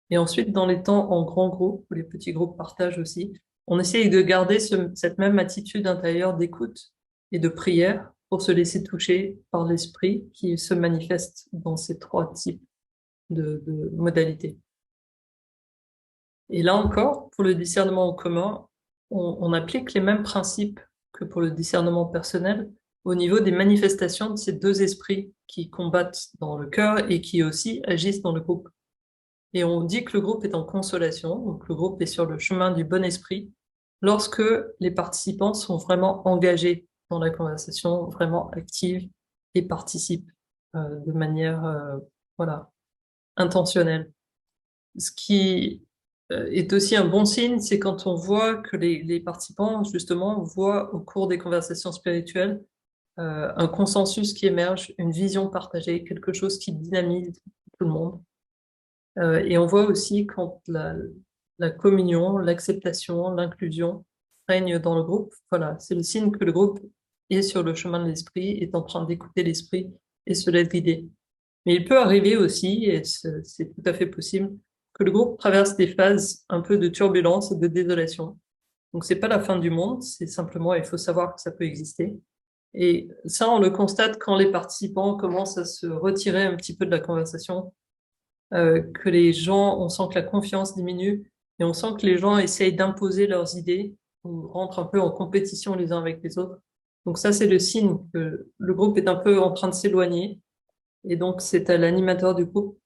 Et ensuite, dans les temps en grands groupes, où les petits groupes partagent aussi, on essaye de garder cette même attitude intérieure d'écoute et de prière pour se laisser toucher par l'esprit qui se manifeste dans ces 3 types de modalités. Et là encore, pour le discernement en commun, on applique les mêmes principes que pour le discernement personnel au niveau des manifestations de ces 2 esprits qui combattent dans le cœur et qui aussi agissent dans le groupe. Et on dit que le groupe est en consolation, donc le groupe est sur le chemin du bon esprit, lorsque les participants sont vraiment engagés dans la conversation, vraiment actifs et participent de manière voilà, intentionnelle. Ce qui est aussi un bon signe, c'est quand on voit que les participants, justement, voient au cours des conversations spirituelles un consensus qui émerge, une vision partagée, quelque chose qui dynamise tout le monde. Et on voit aussi quand la communion, l'acceptation, l'inclusion règne dans le groupe. Voilà, c'est le signe que le groupe est sur le chemin de l'esprit, est en train d'écouter l'esprit et se laisse guider. Mais il peut arriver aussi, et c'est tout à fait possible, que le groupe traverse des phases un peu de turbulence et de désolation. Donc, c'est pas la fin du monde, c'est simplement, il faut savoir que ça peut exister. Et ça, on le constate quand les participants commencent à se retirer un petit peu de la conversation, que les gens, on sent que la confiance diminue et on sent que les gens essayent d'imposer leurs idées ou rentrent un peu en compétition les uns avec les autres. Donc ça, c'est le signe que le groupe est un peu en train de s'éloigner. Et donc, c'est à l'animateur du groupe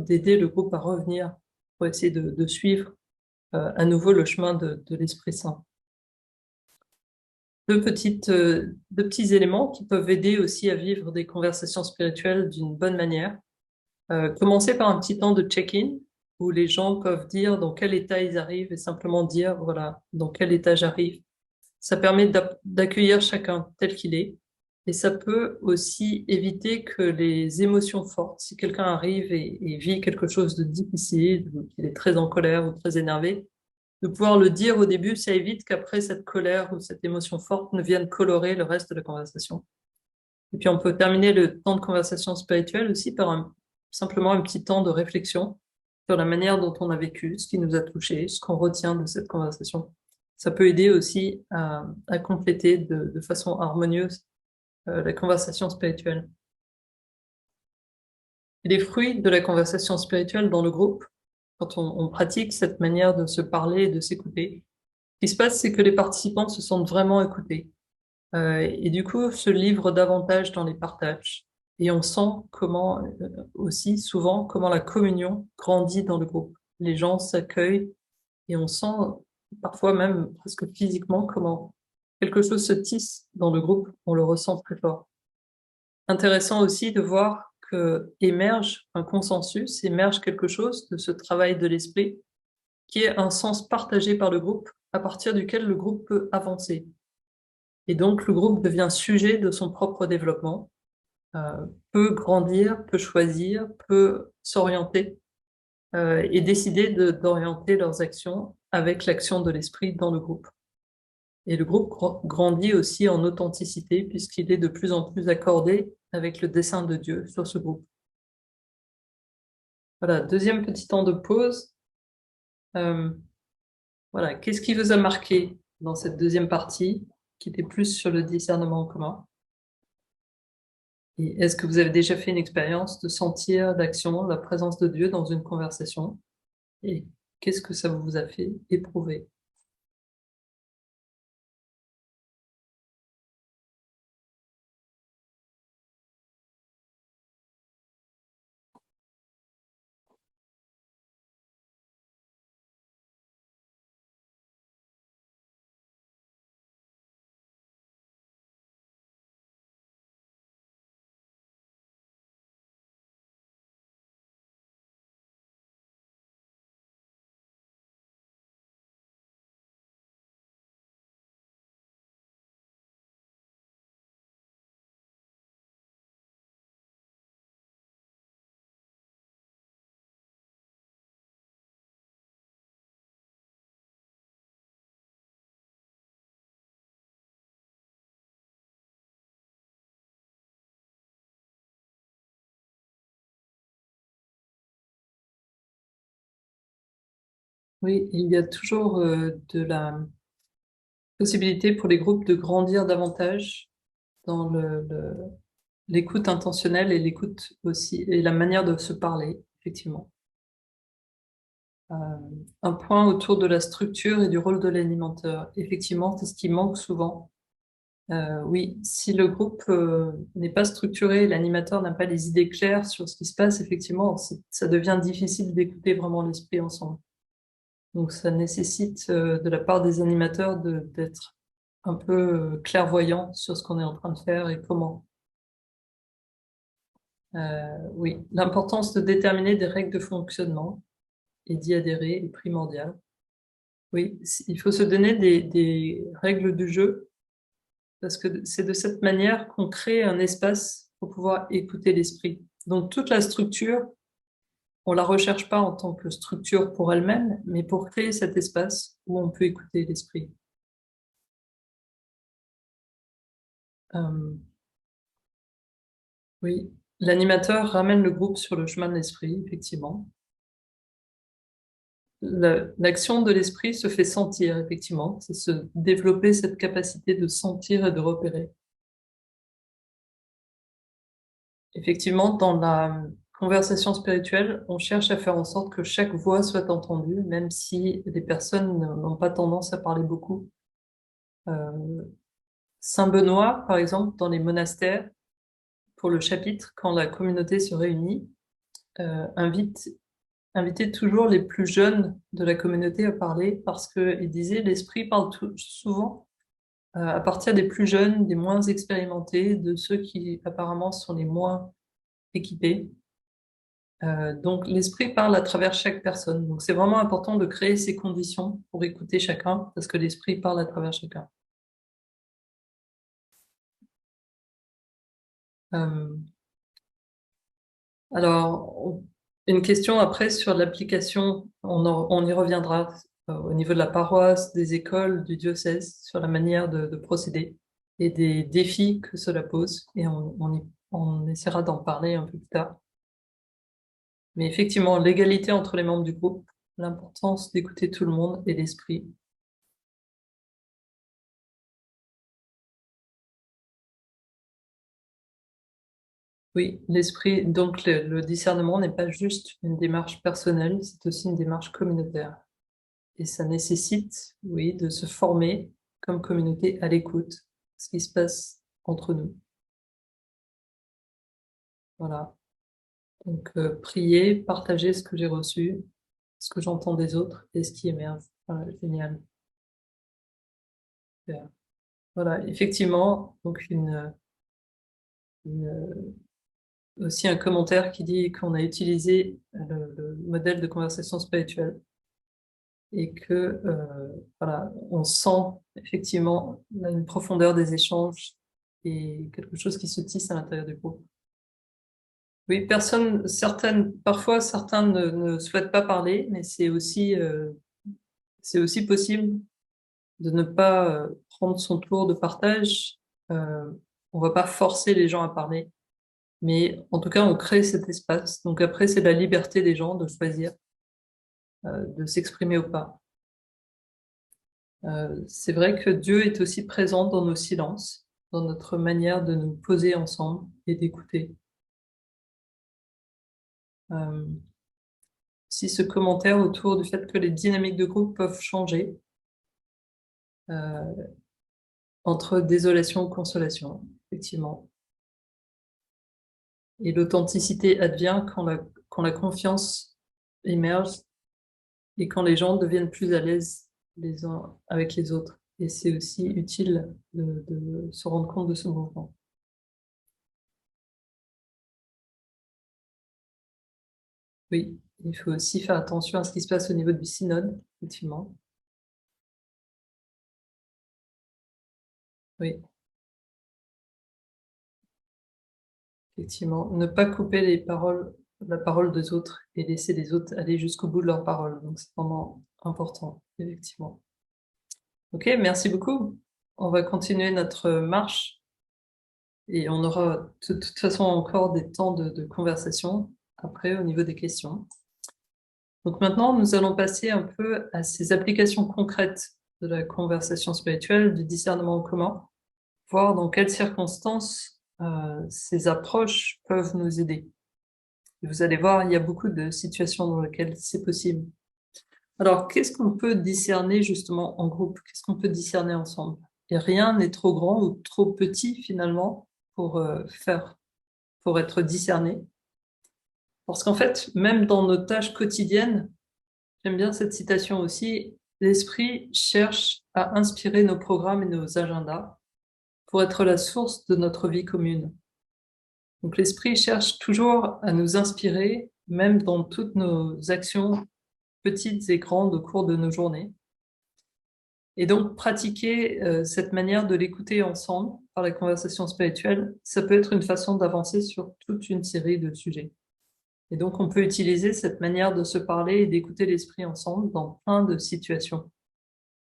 d'aider le groupe à revenir pour essayer de suivre à nouveau le chemin de l'Esprit Saint. Deux petits éléments qui peuvent aider aussi à vivre des conversations spirituelles d'une bonne manière. Commencer par un petit temps de check-in où les gens peuvent dire dans quel état ils arrivent et simplement dire, voilà, dans quel état j'arrive. Ça permet d'accueillir chacun tel qu'il est. Et ça peut aussi éviter que les émotions fortes, si quelqu'un arrive et vit quelque chose de difficile, qu'il est très en colère ou très énervé, de pouvoir le dire au début, ça évite qu'après cette colère ou cette émotion forte ne vienne colorer le reste de la conversation. Et puis on peut terminer le temps de conversation spirituelle aussi par simplement un petit temps de réflexion sur la manière dont on a vécu, ce qui nous a touché, ce qu'on retient de cette conversation. Ça peut aider aussi à compléter de façon harmonieuse la conversation spirituelle. Et les fruits de la conversation spirituelle dans le groupe, quand on pratique cette manière de se parler et de s'écouter, ce qui se passe, c'est que les participants se sentent vraiment écoutés. Et du coup, se livrent davantage dans les partages. Et on sent comment, aussi souvent, comment la communion grandit dans le groupe. Les gens s'accueillent et on sent parfois même presque physiquement comment quelque chose se tisse dans le groupe. On le ressent très fort. Intéressant aussi de voir que émerge un consensus, émerge quelque chose de ce travail de l'esprit qui est un sens partagé par le groupe à partir duquel le groupe peut avancer. Et donc, le groupe devient sujet de son propre développement, peut grandir, peut choisir, peut s'orienter et décider d'orienter leurs actions avec l'action de l'esprit dans le groupe. Et le groupe grandit aussi en authenticité puisqu'il est de plus en plus accordé avec le dessein de Dieu sur ce groupe. Voilà, deuxième petit temps de pause. Voilà, qu'est-ce qui vous a marqué dans cette deuxième partie qui était plus sur le discernement en commun? Et est-ce que vous avez déjà fait une expérience de sentir l'action, la présence de Dieu dans une conversation? Et qu'est-ce que ça vous a fait éprouver? Oui, il y a toujours de la possibilité pour les groupes de grandir davantage dans l'écoute intentionnelle et l'écoute aussi, et la manière de se parler, effectivement. Euh, un point autour de la structure et du rôle de l'animateur. Effectivement, c'est ce qui manque souvent. Oui, si le groupe n'est pas structuré, l'animateur n'a pas les idées claires sur ce qui se passe, effectivement, ça devient difficile d'écouter vraiment l'esprit ensemble. Donc, ça nécessite de la part des animateurs d'être un peu clairvoyant sur ce qu'on est en train de faire et comment. Oui, l'importance de déterminer des règles de fonctionnement et d'y adhérer est primordiale. Oui, il faut se donner des règles du jeu parce que c'est de cette manière qu'on crée un espace pour pouvoir écouter l'esprit. Donc toute la structure, on la recherche pas en tant que structure pour elle-même, mais pour créer cet espace où on peut écouter l'esprit. Euh, oui, l'animateur ramène le groupe sur le chemin de l'esprit, effectivement. l'action de l'esprit se fait sentir, effectivement. C'est se développer cette capacité de sentir et de repérer. Effectivement, dans la conversation spirituelle, on cherche à faire en sorte que chaque voix soit entendue, même si les personnes n'ont pas tendance à parler beaucoup. Saint Benoît, par exemple, dans les monastères, pour le chapitre, quand la communauté se réunit, invitait toujours les plus jeunes de la communauté à parler parce qu'il disait l'esprit parle souvent à partir des plus jeunes, des moins expérimentés, de ceux qui apparemment sont les moins équipés. Donc l'esprit parle à travers chaque personne. Donc c'est vraiment important de créer ces conditions pour écouter chacun parce que l'esprit parle à travers chacun. Euh, alors, une question après sur l'application, on y reviendra au niveau de la paroisse, des écoles, du diocèse, sur la manière de procéder et des défis que cela pose. Et on essaiera d'en parler un peu plus tard. Mais effectivement, l'égalité entre les membres du groupe, l'importance d'écouter tout le monde et l'esprit. Oui, l'esprit, donc le discernement n'est pas juste une démarche personnelle, c'est aussi une démarche communautaire. Et ça nécessite, oui, de se former comme communauté à l'écoute, ce qui se passe entre nous. Voilà. Donc, prier, partager ce que j'ai reçu, ce que j'entends des autres et ce qui émerge. Voilà, génial. Super. Voilà, effectivement, donc aussi un commentaire qui dit qu'on a utilisé le modèle de conversation spirituelle et que voilà, on sent effectivement une profondeur des échanges et quelque chose qui se tisse à l'intérieur du groupe. Oui, parfois certains ne souhaitent pas parler, mais c'est aussi possible de ne pas prendre son tour de partage. On va pas forcer les gens à parler, mais en tout cas, on crée cet espace. Donc après, c'est la liberté des gens de choisir de s'exprimer ou pas. C'est vrai que Dieu est aussi présent dans nos silences, dans notre manière de nous poser ensemble et d'écouter. Euh, Si ce commentaire autour du fait que les dynamiques de groupe peuvent changer euh, entre désolation et consolation, effectivement. Et l'authenticité advient quand la confiance émerge et quand les gens deviennent plus à l'aise les uns avec les autres. Et c'est aussi utile de se rendre compte de ce mouvement. Oui, il faut aussi faire attention à ce qui se passe au niveau du synode, effectivement. Oui, effectivement. Ne pas couper la parole des autres et laisser les autres aller jusqu'au bout de leur parole. Donc, c'est vraiment important, effectivement. Ok, merci beaucoup. On va continuer notre marche et on aura de toute façon encore des temps de conversation après au niveau des questions. Donc maintenant, nous allons passer un peu à ces applications concrètes de la conversation spirituelle, du discernement en commun, voir dans quelles circonstances ces approches peuvent nous aider. Et vous allez voir, il y a beaucoup de situations dans lesquelles c'est possible. Alors, qu'est-ce qu'on peut discerner justement en groupe? Qu'est-ce qu'on peut discerner ensemble? Et rien n'est trop grand ou trop petit finalement pour pour être discerné. Parce qu'en fait, même dans nos tâches quotidiennes, j'aime bien cette citation aussi, l'esprit cherche à inspirer nos programmes et nos agendas pour être la source de notre vie commune. Donc l'esprit cherche toujours à nous inspirer, même dans toutes nos actions petites et grandes au cours de nos journées. Et donc pratiquer cette manière de l'écouter ensemble par la conversation spirituelle, ça peut être une façon d'avancer sur toute une série de sujets. Et donc on peut utiliser cette manière de se parler et d'écouter l'esprit ensemble dans plein de situations.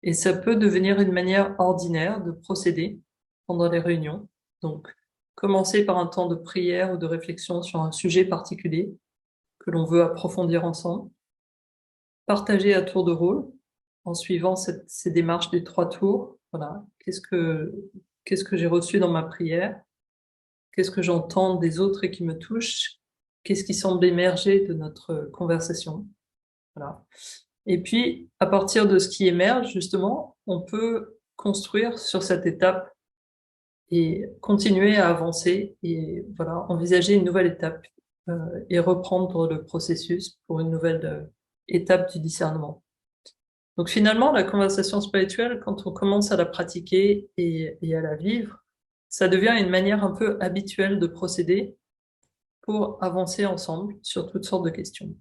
Et ça peut devenir une manière ordinaire de procéder pendant les réunions. Donc, commencer par un temps de prière ou de réflexion sur un sujet particulier que l'on veut approfondir ensemble. partager à tour de rôle en suivant ces démarches des 3 tours. Voilà. Qu'est-ce que j'ai reçu dans ma prière? Qu'est-ce que j'entends des autres et qui me touche? Qu'est-ce qui semble émerger de notre conversation? Voilà. Et puis, à partir de ce qui émerge, justement, on peut construire sur cette étape et continuer à avancer et voilà, envisager une nouvelle étape et reprendre le processus pour une nouvelle étape du discernement. Donc finalement, la conversation spirituelle, quand on commence à la pratiquer et à la vivre, ça devient une manière un peu habituelle de procéder pour avancer ensemble sur toutes sortes de questions.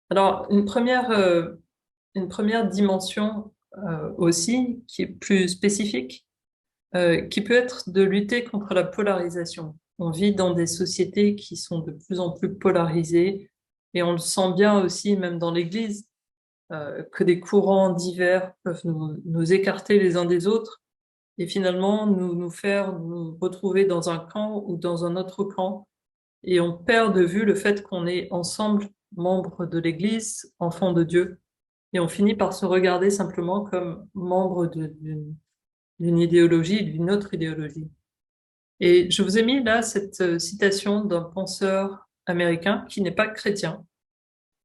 Alors, une première dimension aussi, qui est plus spécifique, qui peut être de lutter contre la polarisation. On vit dans des sociétés qui sont de plus en plus polarisées et on le sent bien aussi, même dans l'Église, que des courants divers peuvent nous écarter les uns des autres et finalement nous faire nous retrouver dans un camp ou dans un autre camp. Et on perd de vue le fait qu'on est ensemble membres de l'Église, enfants de Dieu, et on finit par se regarder simplement comme membres d'une idéologie, d'une autre idéologie. Et je vous ai mis là cette citation d'un penseur américain qui n'est pas chrétien,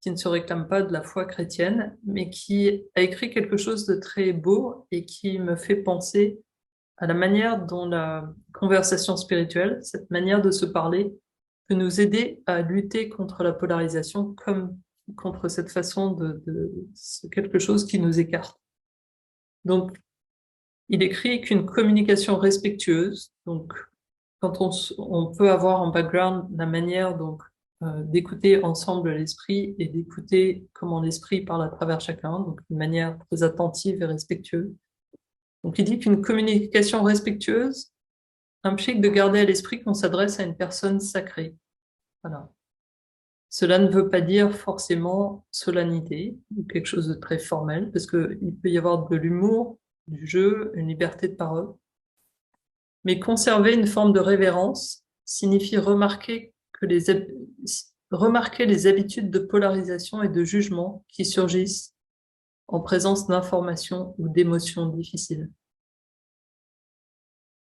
qui ne se réclame pas de la foi chrétienne, mais qui a écrit quelque chose de très beau et qui me fait penser à la manière dont la conversation spirituelle, cette manière de se parler, peut nous aider à lutter contre la polarisation comme contre cette façon de quelque chose qui nous écarte. Donc, il écrit qu'une communication respectueuse, donc quand on peut avoir en background la manière donc d'écouter ensemble l'esprit et d'écouter comment l'esprit parle à travers chacun, donc d'une manière très attentive et respectueuse. Donc il dit qu'une communication respectueuse implique de garder à l'esprit qu'on s'adresse à une personne sacrée. Voilà. Cela ne veut pas dire forcément solennité ou quelque chose de très formel, parce qu'il peut y avoir de l'humour, du jeu, une liberté de parole. Mais conserver une forme de révérence signifie remarquer les habitudes de polarisation et de jugement qui surgissent en présence d'informations ou d'émotions difficiles.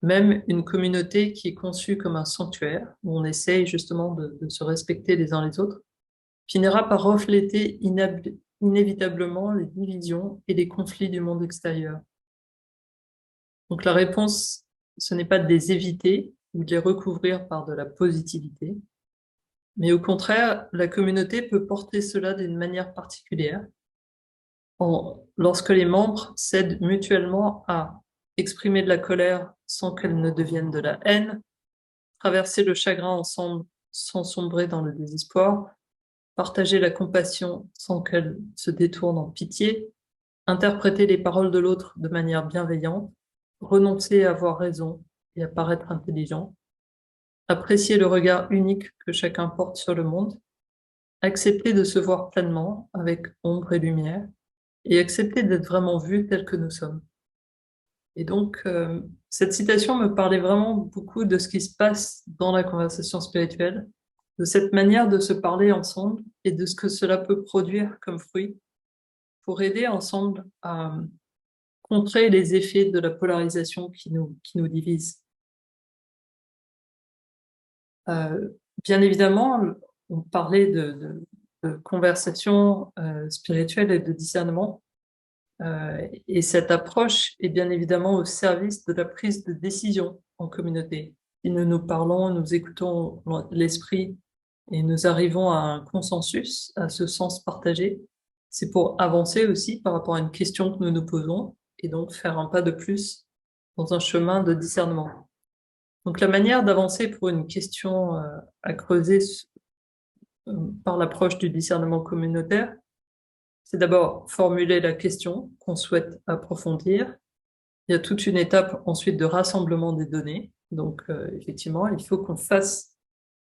Même une communauté qui est conçue comme un sanctuaire, où on essaye justement de se respecter les uns les autres, finira par refléter inévitablement les divisions et les conflits du monde extérieur. Donc la réponse, ce n'est pas de les éviter ou de les recouvrir par de la positivité, mais au contraire, la communauté peut porter cela d'une manière particulière lorsque les membres s'aident mutuellement à exprimer de la colère sans qu'elle ne devienne de la haine, traverser le chagrin ensemble sans sombrer dans le désespoir, partager la compassion sans qu'elle se détourne en pitié, interpréter les paroles de l'autre de manière bienveillante, renoncer à avoir raison et à paraître intelligent, apprécier le regard unique que chacun porte sur le monde, accepter de se voir pleinement avec ombre et lumière, et accepter d'être vraiment vu tel que nous sommes. Et donc, cette citation me parlait vraiment beaucoup de ce qui se passe dans la conversation spirituelle, de cette manière de se parler ensemble et de ce que cela peut produire comme fruit pour aider ensemble à contrer les effets de la polarisation qui nous divise. Bien évidemment, on parlait de conversation spirituelle et de discernement. Et cette approche est bien évidemment au service de la prise de décision en communauté. Si nous nous parlons, nous écoutons l'esprit et nous arrivons à un consensus, à ce sens partagé, c'est pour avancer aussi par rapport à une question que nous nous posons et donc faire un pas de plus dans un chemin de discernement. Donc la manière d'avancer pour une question à creuser par l'approche du discernement communautaire, c'est d'abord formuler la question qu'on souhaite approfondir. Il y a toute une étape ensuite de rassemblement des données. Donc effectivement, il faut qu'on fasse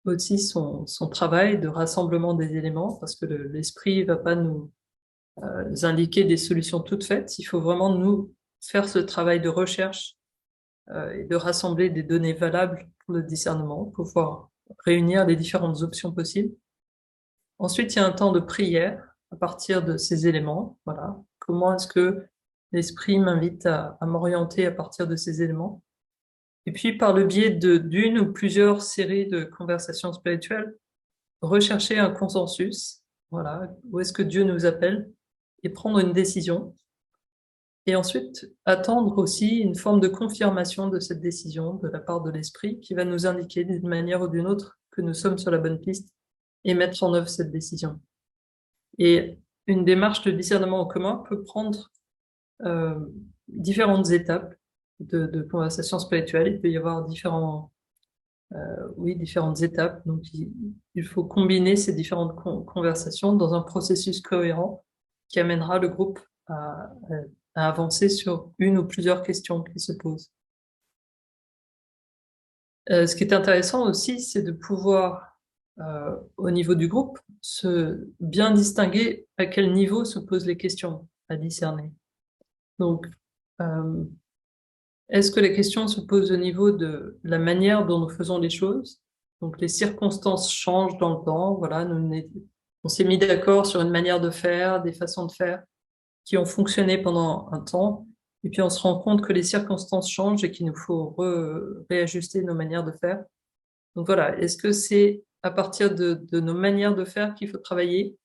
aussi son travail de rassemblement des éléments parce que l'esprit va pas nous indiquer des solutions toutes faites. Il faut vraiment nous faire ce travail de recherche et de rassembler des données valables pour le discernement, pour pouvoir réunir les différentes options possibles. Ensuite, il y a un temps de prière à partir de ces éléments. Voilà. Comment est-ce que l'esprit m'invite à m'orienter à partir de ces éléments? Et puis, par le biais d'une ou plusieurs séries de conversations spirituelles, rechercher un consensus. Voilà. Où est-ce que Dieu nous appelle? Et prendre une décision. Et ensuite, attendre aussi une forme de confirmation de cette décision de la part de l'esprit qui va nous indiquer d'une manière ou d'une autre que nous sommes sur la bonne piste et mettre en œuvre cette décision. Et une démarche de discernement en commun peut prendre euh, différentes étapes de conversation spirituelle. Il peut y avoir différentes étapes. Donc, il faut combiner ces différentes conversations dans un processus cohérent qui amènera le groupe à avancer sur une ou plusieurs questions qui se posent. Ce qui est intéressant aussi, c'est de pouvoir, au niveau du groupe, se bien distinguer à quel niveau se posent les questions à discerner. Donc, est-ce que les questions se posent au niveau de la manière dont nous faisons les choses? Donc, les circonstances changent dans le temps. Voilà, on s'est mis d'accord sur une manière de faire, des façons de faire qui ont fonctionné pendant un temps. Et puis, on se rend compte que les circonstances changent et qu'il nous faut réajuster nos manières de faire. Donc voilà, est-ce que c'est à partir de nos manières de faire qu'il faut travailler?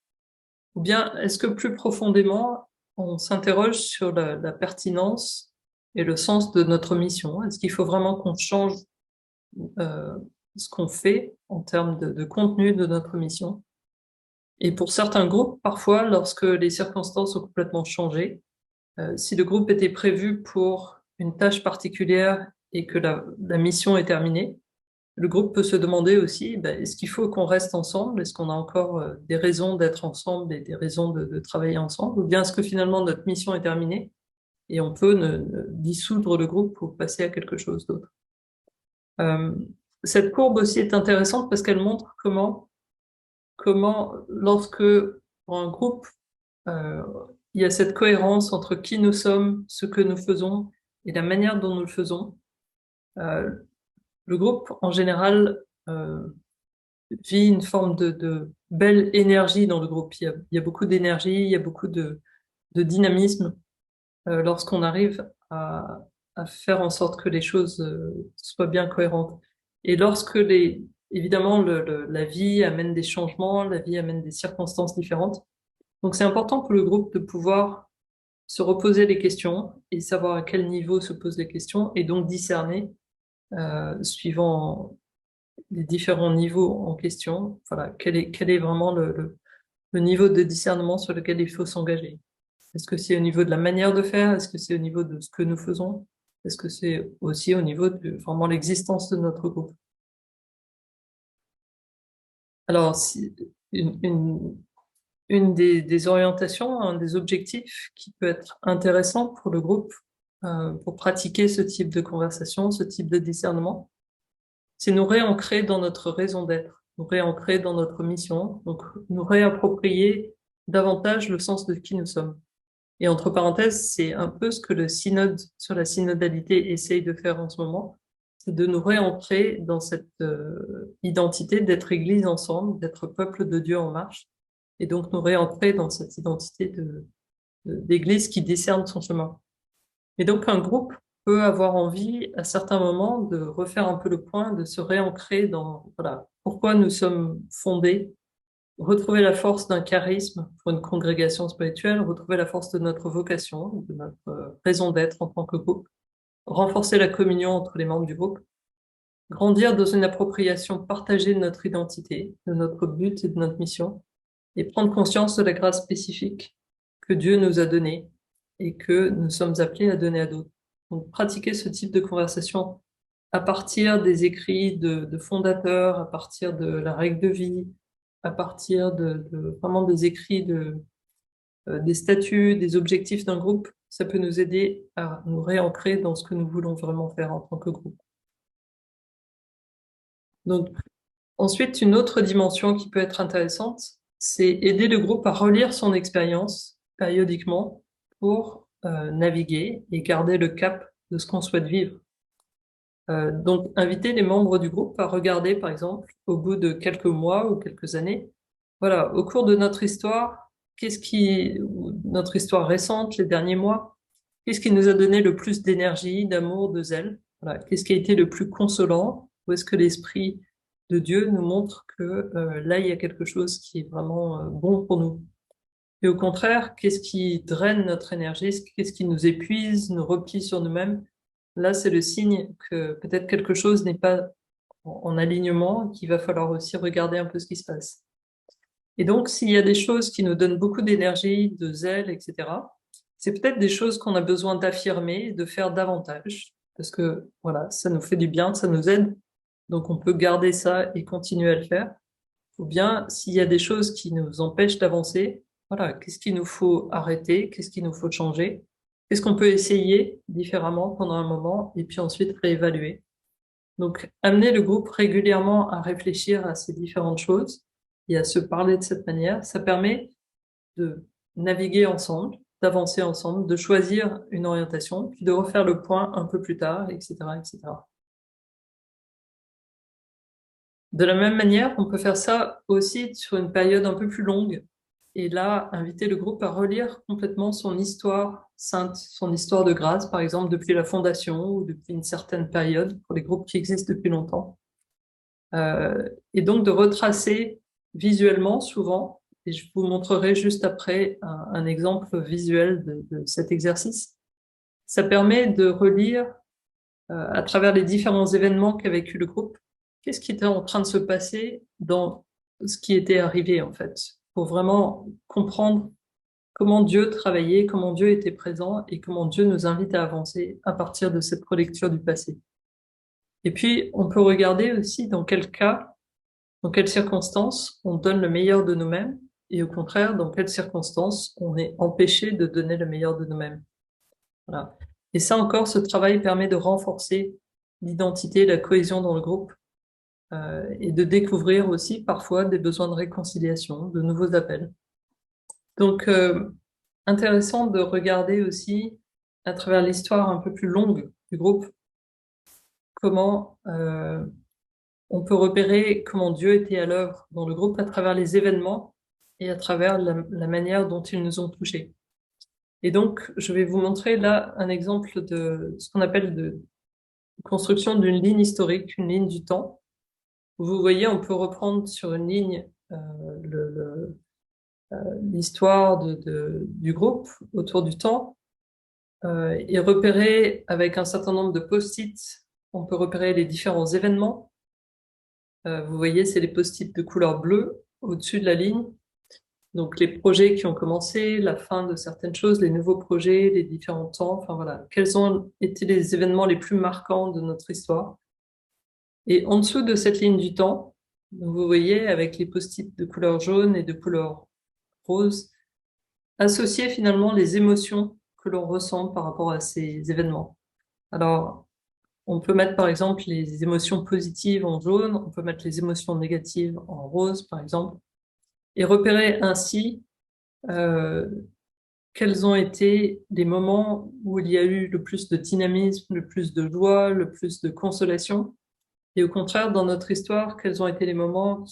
Ou bien est-ce que plus profondément, on s'interroge sur la pertinence et le sens de notre mission? Est-ce qu'il faut vraiment qu'on change euh, ce qu'on fait en termes de contenu de notre mission? Et pour certains groupes, parfois, lorsque les circonstances ont complètement changé, si le groupe était prévu pour une tâche particulière et que la mission est terminée, le groupe peut se demander aussi, ben, est-ce qu'il faut qu'on reste ensemble? Est-ce qu'on a encore des raisons d'être ensemble et des raisons de travailler ensemble? Ou bien est-ce que finalement notre mission est terminée et on peut dissoudre le groupe pour passer à quelque chose d'autre? Euh, cette courbe aussi est intéressante parce qu'elle montre comment lorsque pour un groupe, euh, il y a cette cohérence entre qui nous sommes, ce que nous faisons et la manière dont nous le faisons, euh, le groupe en général vit une forme de belle énergie dans le groupe. Il y a beaucoup d'énergie, il y a beaucoup de dynamisme lorsqu'on arrive à faire en sorte que les choses soient bien cohérentes. Et lorsque évidemment, la vie amène des changements, la vie amène des circonstances différentes. Donc c'est important pour le groupe de pouvoir se reposer les questions et savoir à quel niveau se posent les questions et donc discerner suivant les différents niveaux en question. Voilà, quel est vraiment le niveau de discernement sur lequel il faut s'engager. Est-ce que c'est au niveau de la manière de faire? Est-ce que c'est au niveau de ce que nous faisons? Est-ce que c'est aussi au niveau de vraiment l'existence de notre groupe? Alors, une des orientations, un des objectifs qui peut être intéressant pour le groupe, pour pratiquer ce type de conversation, ce type de discernement, c'est nous réancrer dans notre raison d'être, nous réancrer dans notre mission, donc nous réapproprier davantage le sens de qui nous sommes. Et entre parenthèses, c'est un peu ce que le synode sur la synodalité essaye de faire en ce moment, c'est de nous réancrer dans cette identité d'être Église ensemble, d'être peuple de Dieu en marche, et donc nous réancrer dans cette identité d'Église qui discerne son chemin. Et donc un groupe peut avoir envie à certains moments de refaire un peu le point, de se réancrer dans voilà pourquoi nous sommes fondés, retrouver la force d'un charisme pour une congrégation spirituelle, retrouver la force de notre vocation, de notre raison d'être en tant que groupe, renforcer la communion entre les membres du groupe, grandir dans une appropriation partagée de notre identité, de notre but et de notre mission, et prendre conscience de la grâce spécifique que Dieu nous a donnée et que nous sommes appelés à donner à d'autres. Donc, pratiquer ce type de conversation à partir des écrits de fondateurs, à partir de la règle de vie, à partir vraiment des écrits des statuts, des objectifs d'un groupe, ça peut nous aider à nous réancrer dans ce que nous voulons vraiment faire en tant que groupe. Donc, ensuite, une autre dimension qui peut être intéressante, c'est aider le groupe à relire son expérience périodiquement pour naviguer et garder le cap de ce qu'on souhaite vivre. Donc, inviter les membres du groupe à regarder, par exemple, au bout de quelques mois ou quelques années, voilà, au cours de notre histoire, notre histoire récente, les derniers mois, qu'est-ce qui nous a donné le plus d'énergie, d'amour, de zèle? Voilà, qu'est-ce qui a été le plus consolant? Où est-ce que l'Esprit de Dieu nous montre que là, il y a quelque chose qui est vraiment bon pour nous? Et au contraire, qu'est-ce qui draine notre énergie? Qu'est-ce qui nous épuise, nous replie sur nous-mêmes? Là, c'est le signe que peut-être quelque chose n'est pas en alignement, qu'il va falloir aussi regarder un peu ce qui se passe. Et donc, s'il y a des choses qui nous donnent beaucoup d'énergie, de zèle, etc., c'est peut-être des choses qu'on a besoin d'affirmer, de faire davantage, parce que voilà, ça nous fait du bien, ça nous aide, donc on peut garder ça et continuer à le faire. Ou bien, s'il y a des choses qui nous empêchent d'avancer, voilà, qu'est-ce qu'il nous faut arrêter, qu'est-ce qu'il nous faut changer, qu'est-ce qu'on peut essayer différemment pendant un moment, et puis ensuite réévaluer. Donc, amener le groupe régulièrement à réfléchir à ces différentes choses et à se parler de cette manière, ça permet de naviguer ensemble, d'avancer ensemble, de choisir une orientation, puis de refaire le point un peu plus tard, etc., etc. De la même manière, on peut faire ça aussi sur une période un peu plus longue. Et là, inviter le groupe à relire complètement son histoire sainte, son histoire de grâce, par exemple, depuis la fondation ou depuis une certaine période, pour les groupes qui existent depuis longtemps. Et donc de retracer visuellement souvent, et je vous montrerai juste après un exemple visuel de cet exercice. Ça permet de relire à travers les différents événements qu'a vécu le groupe, qu'est-ce qui était en train de se passer dans ce qui était arrivé en fait, pour vraiment comprendre comment Dieu travaillait, comment Dieu était présent et comment Dieu nous invite à avancer à partir de cette relecture du passé. Et puis, on peut regarder aussi dans quel cas, dans quelles circonstances on donne le meilleur de nous-mêmes et au contraire, dans quelles circonstances on est empêché de donner le meilleur de nous-mêmes. Voilà. Et ça encore, ce travail permet de renforcer l'identité, la cohésion dans le groupe et de découvrir aussi parfois des besoins de réconciliation, de nouveaux appels. Donc, intéressant de regarder aussi à travers l'histoire un peu plus longue du groupe comment on peut repérer comment Dieu était à l'œuvre dans le groupe à travers les événements et à travers la manière dont ils nous ont touchés. Et donc, je vais vous montrer là un exemple de ce qu'on appelle de construction d'une ligne historique, une ligne du temps. Vous voyez, on peut reprendre sur une ligne l'histoire du groupe autour du temps et repérer avec un certain nombre de post-it, on peut repérer les différents événements. Vous voyez, c'est les post-it de couleur bleue au-dessus de la ligne. Donc les projets qui ont commencé, la fin de certaines choses, les nouveaux projets, les différents temps, enfin voilà, quels ont été les événements les plus marquants de notre histoire. Et en dessous de cette ligne du temps, vous voyez avec les post-it de couleur jaune et de couleur rose, associer finalement les émotions que l'on ressent par rapport à ces événements. Alors, on peut mettre par exemple les émotions positives en jaune, on peut mettre les émotions négatives en rose par exemple, et repérer ainsi euh, quels ont été les moments où il y a eu le plus de dynamisme, le plus de joie, le plus de consolation, et au contraire, dans notre histoire, quels ont été les moments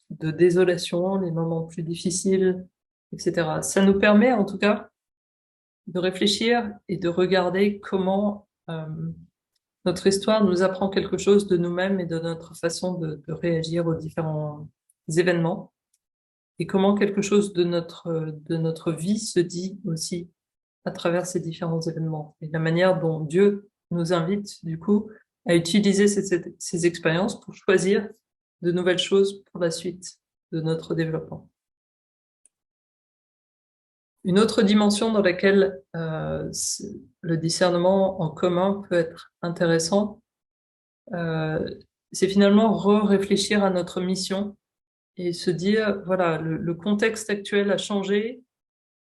de désolation, les moments plus difficiles, etc. Ça nous permet en tout cas de réfléchir et de regarder comment notre histoire nous apprend quelque chose de nous-mêmes et de notre façon de réagir aux différents événements et comment quelque chose de notre vie se dit aussi à travers ces différents événements et la manière dont Dieu nous invite du coup à utiliser ces expériences pour choisir de nouvelles choses pour la suite de notre développement. Une autre dimension dans laquelle le discernement en commun peut être intéressant, c'est finalement réfléchir à notre mission et se dire, voilà, le contexte actuel a changé,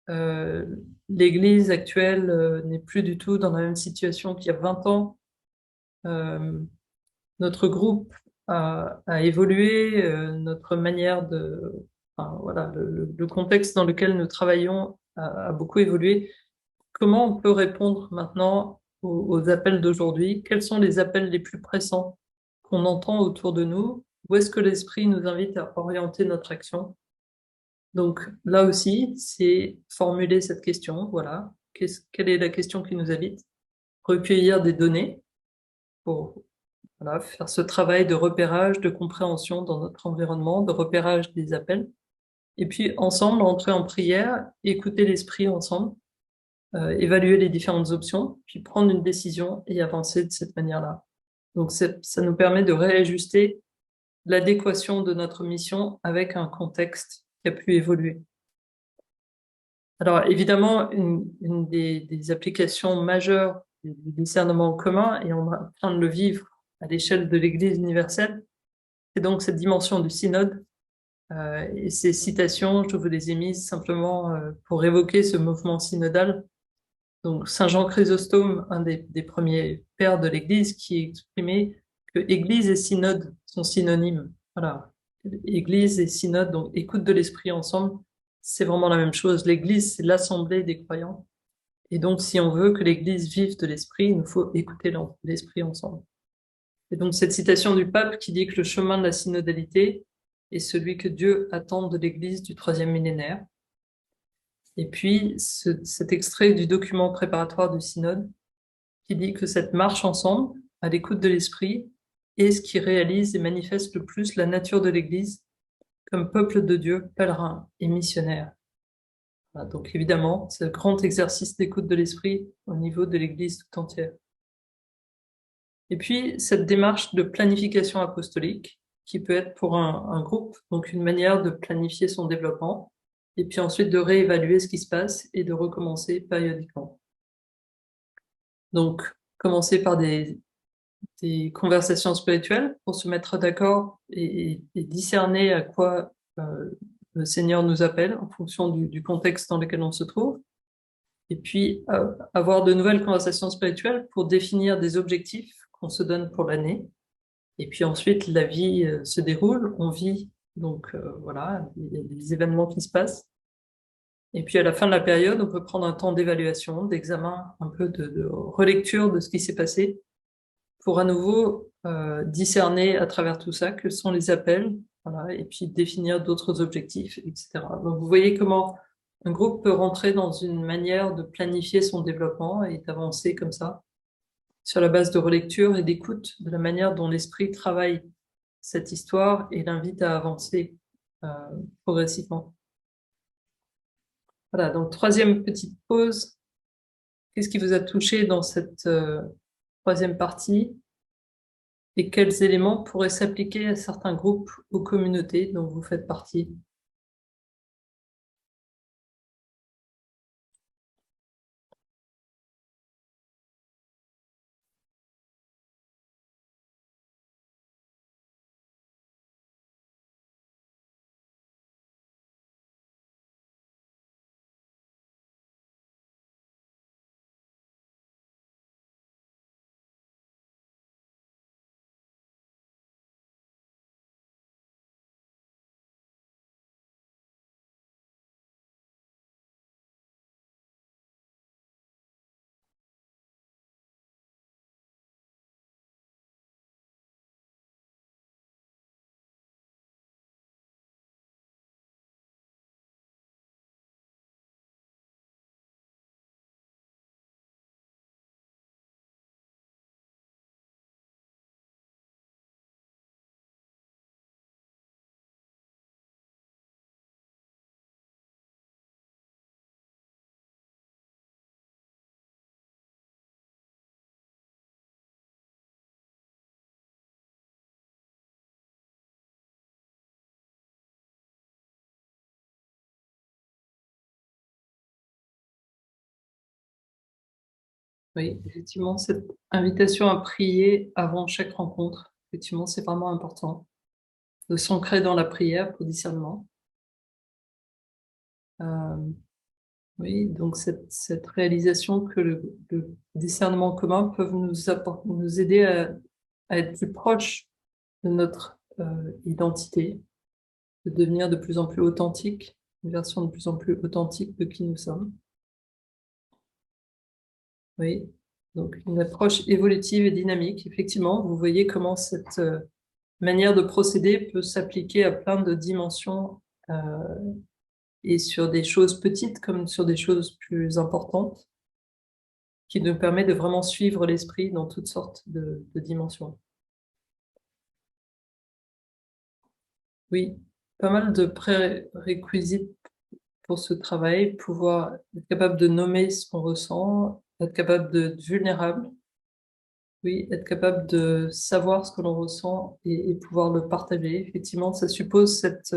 euh, l'Église actuelle n'est plus du tout dans la même situation qu'il y a 20 ans, notre groupe a évolué, notre manière enfin, voilà, le contexte dans lequel nous travaillons a beaucoup évolué. Comment on peut répondre maintenant aux appels d'aujourd'hui. Quels sont les appels les plus pressants qu'on entend autour de nous? Où est-ce que l'esprit nous invite à orienter notre action? Donc là aussi, c'est formuler cette question, voilà. Quelle est la question qui nous habite? Recueillir des données pour voilà, faire ce travail de repérage, de compréhension dans notre environnement, de repérage des appels. Et puis ensemble, entrer en prière, écouter l'esprit ensemble, évaluer les différentes options, puis prendre une décision et avancer de cette manière-là. Donc ça nous permet de réajuster l'adéquation de notre mission avec un contexte qui a pu évoluer. Alors évidemment, une des applications majeures du discernement commun, et on est en train de le vivre à l'échelle de l'Église universelle, c'est donc cette dimension du synode. Et ces citations, je vous les ai mises simplement pour évoquer ce mouvement synodal. Donc Saint Jean Chrysostome, un des premiers pères de l'Église, qui exprimait que Église et synode sont synonymes. Voilà, Église et synode, donc écoute de l'esprit ensemble, c'est vraiment la même chose. L'Église, c'est l'assemblée des croyants. Et donc, si on veut que l'Église vive de l'esprit, il nous faut écouter l'esprit ensemble. Et donc, cette citation du pape qui dit que le chemin de la synodalité est celui que Dieu attend de l'Église du 3e millénaire. Et puis, cet extrait du document préparatoire du synode qui dit que cette marche ensemble, à l'écoute de l'esprit, est ce qui réalise et manifeste le plus la nature de l'Église comme peuple de Dieu, pèlerin et missionnaire. Voilà, donc évidemment, c'est un grand exercice d'écoute de l'esprit au niveau de l'Église tout entière. Et puis, cette démarche de planification apostolique, qui peut être pour un groupe, donc une manière de planifier son développement, et puis ensuite de réévaluer ce qui se passe et de recommencer périodiquement. Donc, commencer par des conversations spirituelles pour se mettre d'accord et discerner à quoi le Seigneur nous appelle en fonction du contexte dans lequel on se trouve. Et puis, avoir de nouvelles conversations spirituelles pour définir des objectifs qu'on se donne pour l'année. Et puis ensuite, la vie se déroule, on vit, donc voilà, il y a des événements qui se passent. Et puis à la fin de la période, on peut prendre un temps d'évaluation, d'examen, un peu de relecture de ce qui s'est passé, pour à nouveau discerner à travers tout ça quels sont les appels, voilà, et puis définir d'autres objectifs, etc. Donc vous voyez comment un groupe peut rentrer dans une manière de planifier son développement et d'avancer comme ça, sur la base de relecture et d'écoute de la manière dont l'esprit travaille cette histoire et l'invite à avancer progressivement. Voilà, donc troisième petite pause. Qu'est-ce qui vous a touché dans cette troisième partie et quels éléments pourraient s'appliquer à certains groupes ou communautés dont vous faites partie? Oui, effectivement, cette invitation à prier avant chaque rencontre, effectivement, c'est vraiment important de s'ancrer dans la prière pour discernement. Euh, oui, donc cette réalisation que le discernement commun peut nous aider à être plus proche de notre identité, de devenir de plus en plus authentique, une version de plus en plus authentique de qui nous sommes. Oui. Donc, une approche évolutive et dynamique. Effectivement, vous voyez comment cette manière de procéder peut s'appliquer à plein de dimensions et sur des choses petites comme sur des choses plus importantes, qui nous permet de vraiment suivre l'esprit dans toutes sortes de dimensions. Oui, pas mal de prérequis pour ce travail, pouvoir être capable de nommer ce qu'on ressent, être capable d'être vulnérable, oui, être capable de savoir ce que l'on ressent et pouvoir le partager. Effectivement, ça suppose cette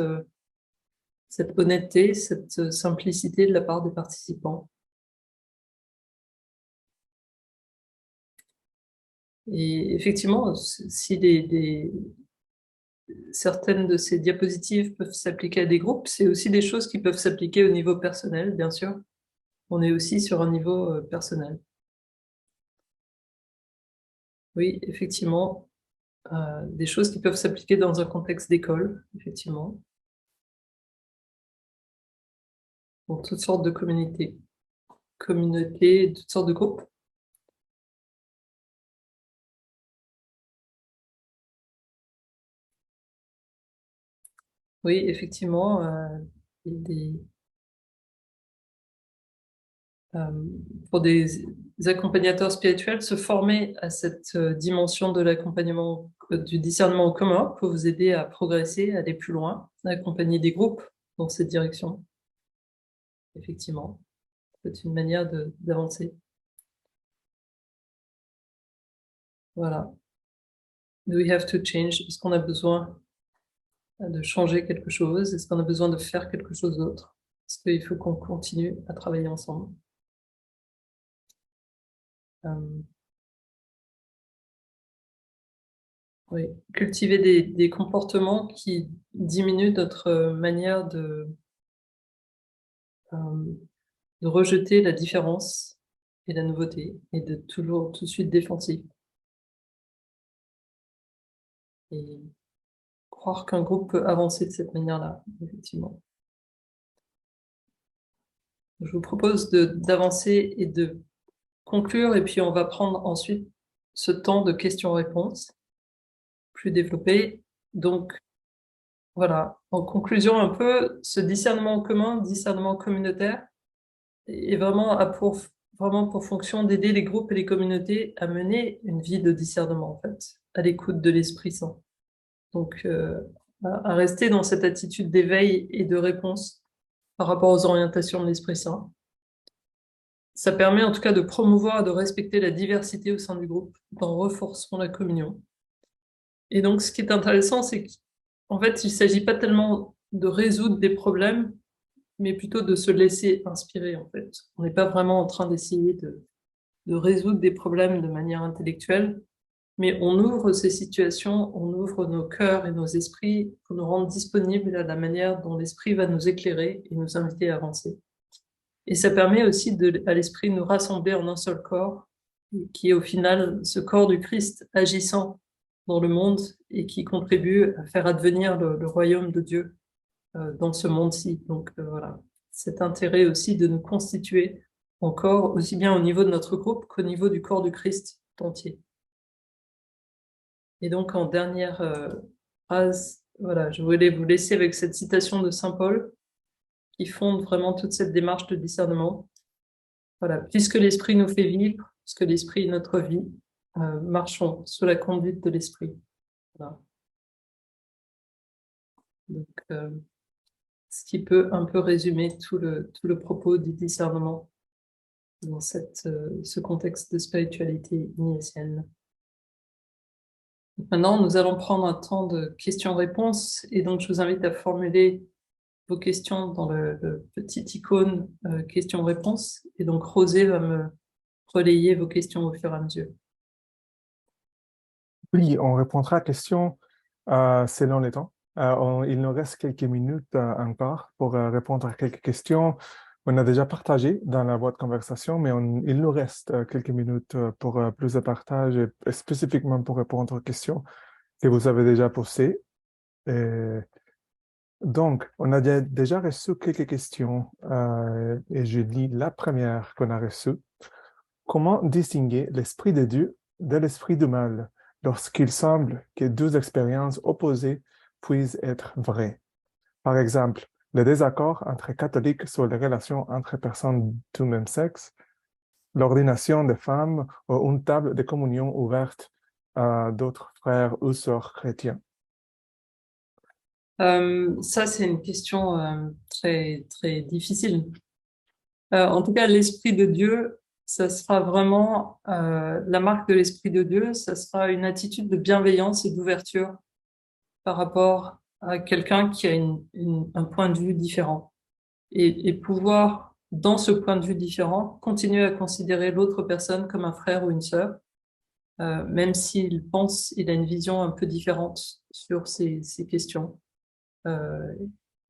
honnêteté, cette simplicité de la part des participants. Et effectivement, si certaines de ces diapositives peuvent s'appliquer à des groupes, c'est aussi des choses qui peuvent s'appliquer au niveau personnel, bien sûr. On est aussi sur un niveau personnel. Oui, effectivement, des choses qui peuvent s'appliquer dans un contexte d'école, effectivement, pour toutes sortes de communautés, toutes sortes de groupes. Oui, effectivement, pour des accompagnateurs spirituels, se former à cette dimension de l'accompagnement, du discernement en commun peut vous aider à progresser, à aller plus loin, à accompagner des groupes dans cette direction. Effectivement, c'est une manière d'avancer. Voilà. Do we have to change? Est-ce qu'on a besoin de changer quelque chose? Est-ce qu'on a besoin de faire quelque chose d'autre? Est-ce qu'il faut qu'on continue à travailler ensemble? Euh, oui. Cultiver des comportements qui diminuent notre manière de rejeter la différence et la nouveauté et de toujours tout de suite défensif. Et croire qu'un groupe peut avancer de cette manière-là, effectivement. Je vous propose d'avancer et de conclure, et puis on va prendre ensuite ce temps de questions-réponses plus développé. Donc, voilà, en conclusion un peu, ce discernement commun, discernement communautaire, est vraiment pour fonction d'aider les groupes et les communautés à mener une vie de discernement, en fait, à l'écoute de l'Esprit Saint. Donc, à rester dans cette attitude d'éveil et de réponse par rapport aux orientations de l'Esprit Saint. Ça permet en tout cas de promouvoir et de respecter la diversité au sein du groupe, en renforçant la communion. Et donc, ce qui est intéressant, c'est qu'en fait, il ne s'agit pas tellement de résoudre des problèmes, mais plutôt de se laisser inspirer, en fait. On n'est pas vraiment en train d'essayer de résoudre des problèmes de manière intellectuelle, mais on ouvre ces situations, on ouvre nos cœurs et nos esprits pour nous rendre disponibles à la manière dont l'esprit va nous éclairer et nous inviter à avancer. Et ça permet aussi à l'esprit de nous rassembler en un seul corps, qui est au final ce corps du Christ agissant dans le monde et qui contribue à faire advenir le royaume de Dieu dans ce monde-ci. Donc voilà, cet intérêt aussi de nous constituer en corps, aussi bien au niveau de notre groupe qu'au niveau du corps du Christ entier. Et donc en dernière phrase, voilà, je voulais vous laisser avec cette citation de Saint Paul qui fonde vraiment toute cette démarche de discernement. Voilà, puisque l'esprit nous fait vivre, puisque l'esprit est notre vie, marchons sous la conduite de l'esprit. Voilà. Donc, ce qui peut un peu résumer tout le propos du discernement dans ce contexte de spiritualité ignatienne. Maintenant, nous allons prendre un temps de questions-réponses et donc je vous invite à formuler vos questions dans le petit icône questions-réponses et donc Rosé va me relayer vos questions au fur et à mesure. Oui, on répondra à questions selon le temps. Il nous reste quelques minutes encore pour répondre à quelques questions. On a déjà partagé dans la boîte de conversation, mais il nous reste quelques minutes pour plus de partage et spécifiquement pour répondre aux questions que vous avez déjà posées. Et donc, on a déjà reçu quelques questions et je lis la première qu'on a reçue. Comment distinguer l'esprit de Dieu de l'esprit du mal lorsqu'il semble que deux expériences opposées puissent être vraies? Par exemple, le désaccord entre catholiques sur les relations entre personnes du même sexe, l'ordination des femmes ou une table de communion ouverte à d'autres frères ou sœurs chrétiens. Ça, c'est une question très, très difficile. En tout cas, l'Esprit de Dieu, ça sera vraiment la marque de l'Esprit de Dieu, ça sera une attitude de bienveillance et d'ouverture par rapport à quelqu'un qui a un point de vue différent. Et pouvoir, dans ce point de vue différent, continuer à considérer l'autre personne comme un frère ou une sœur, même s'il pense, il a une vision un peu différente sur ces questions.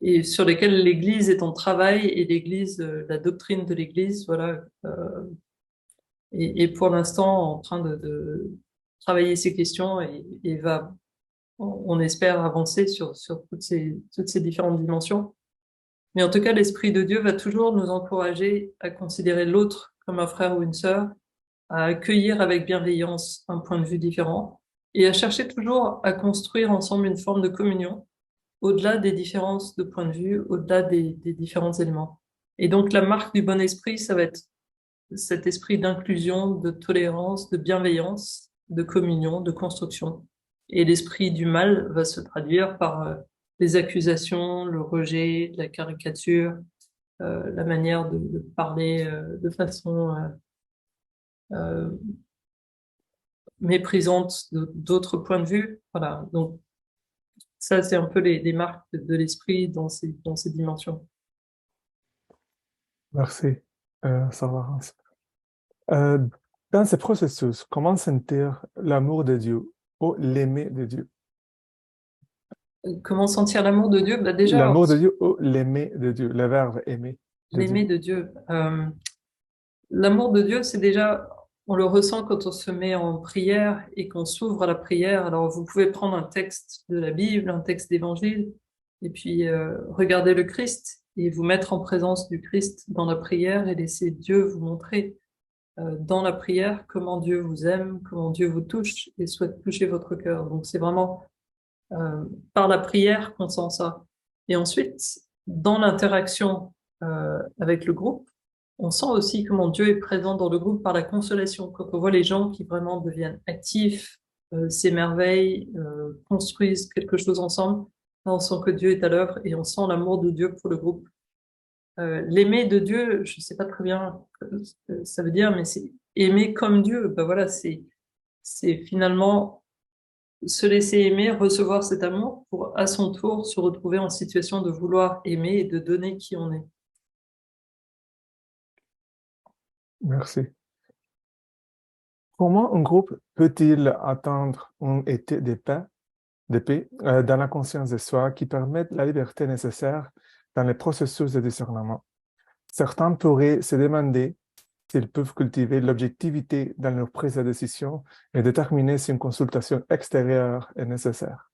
Et sur lesquels l'Église est en travail et l'Église, la doctrine de l'Église, voilà, est pour l'instant en train de travailler ces questions et va, on espère avancer sur toutes ces différentes dimensions. Mais en tout cas, l'Esprit de Dieu va toujours nous encourager à considérer l'autre comme un frère ou une sœur, à accueillir avec bienveillance un point de vue différent et à chercher toujours à construire ensemble une forme de communion au-delà des différences de point de vue, au-delà des différents éléments. Et donc, la marque du bon esprit, ça va être cet esprit d'inclusion, de tolérance, de bienveillance, de communion, de construction. Et l'esprit du mal va se traduire par les accusations, le rejet, la caricature, la manière de parler de façon euh, méprisante d'autres points de vue. Voilà. Donc, ça, c'est un peu les marques de l'esprit dans ces dimensions. Merci, Sarah. Euh, dans ce processus, comment sentir l'amour de Dieu ou l'aimer de Dieu? Comment sentir l'amour de Dieu? Bah déjà, L'amour de Dieu ou l'aimer de Dieu, le verbe aimer de l'aimer Dieu. de Dieu. L'amour de Dieu, c'est déjà, on le ressent quand on se met en prière et qu'on s'ouvre à la prière. Alors, vous pouvez prendre un texte de la Bible, un texte d'évangile, et puis regarder le Christ et vous mettre en présence du Christ dans la prière et laisser Dieu vous montrer dans la prière comment Dieu vous aime, comment Dieu vous touche et souhaite toucher votre cœur. Donc, c'est vraiment par la prière qu'on sent ça. Et ensuite, dans l'interaction avec le groupe, on sent aussi comment Dieu est présent dans le groupe par la consolation. Quand on voit les gens qui vraiment deviennent actifs, s'émerveillent, construisent quelque chose ensemble, là, on sent que Dieu est à l'œuvre et on sent l'amour de Dieu pour le groupe. L'aimer de Dieu, je ne sais pas très bien ce que ça veut dire, mais c'est aimer comme Dieu. Ben voilà, c'est finalement se laisser aimer, recevoir cet amour pour à son tour se retrouver en situation de vouloir aimer et de donner qui on est. Merci. Comment un groupe peut-il atteindre un état de paix dans la conscience de soi qui permette la liberté nécessaire dans les processus de discernement? Certains pourraient se demander s'ils peuvent cultiver l'objectivité dans leur prise de décision et déterminer si une consultation extérieure est nécessaire.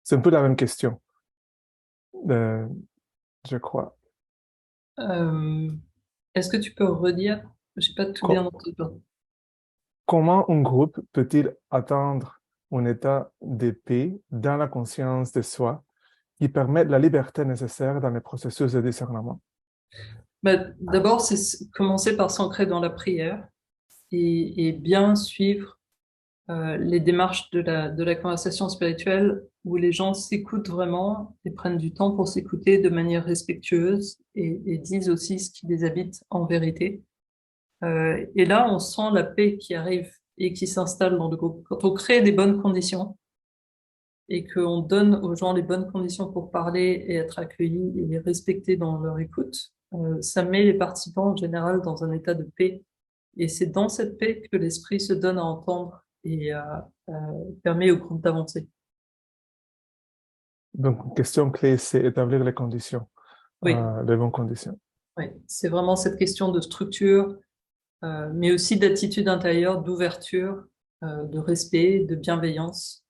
C'est un peu la même question, euh, je crois. Euh, Est-ce que tu peux redire? J'ai pas tout bien Co- entendu. Comment un groupe peut-il atteindre un état de paix dans la conscience de soi qui permette la liberté nécessaire dans les processus de discernement? Bah, d'abord, c'est commencer par s'ancrer dans la prière et bien suivre les démarches de la conversation spirituelle où les gens s'écoutent vraiment et prennent du temps pour s'écouter de manière respectueuse et disent aussi ce qui les habite en vérité. Et là, on sent la paix qui arrive et qui s'installe dans le groupe. Quand on crée des bonnes conditions et qu'on donne aux gens les bonnes conditions pour parler et être accueillis et respectés dans leur écoute, ça met les participants en général dans un état de paix. Et c'est dans cette paix que l'esprit se donne à entendre et permet au groupe d'avancer. Donc, une question clé, c'est établir les conditions, Oui, les bonnes conditions. oui, c'est vraiment cette question de structure, mais aussi d'attitude intérieure, d'ouverture, de respect, de bienveillance.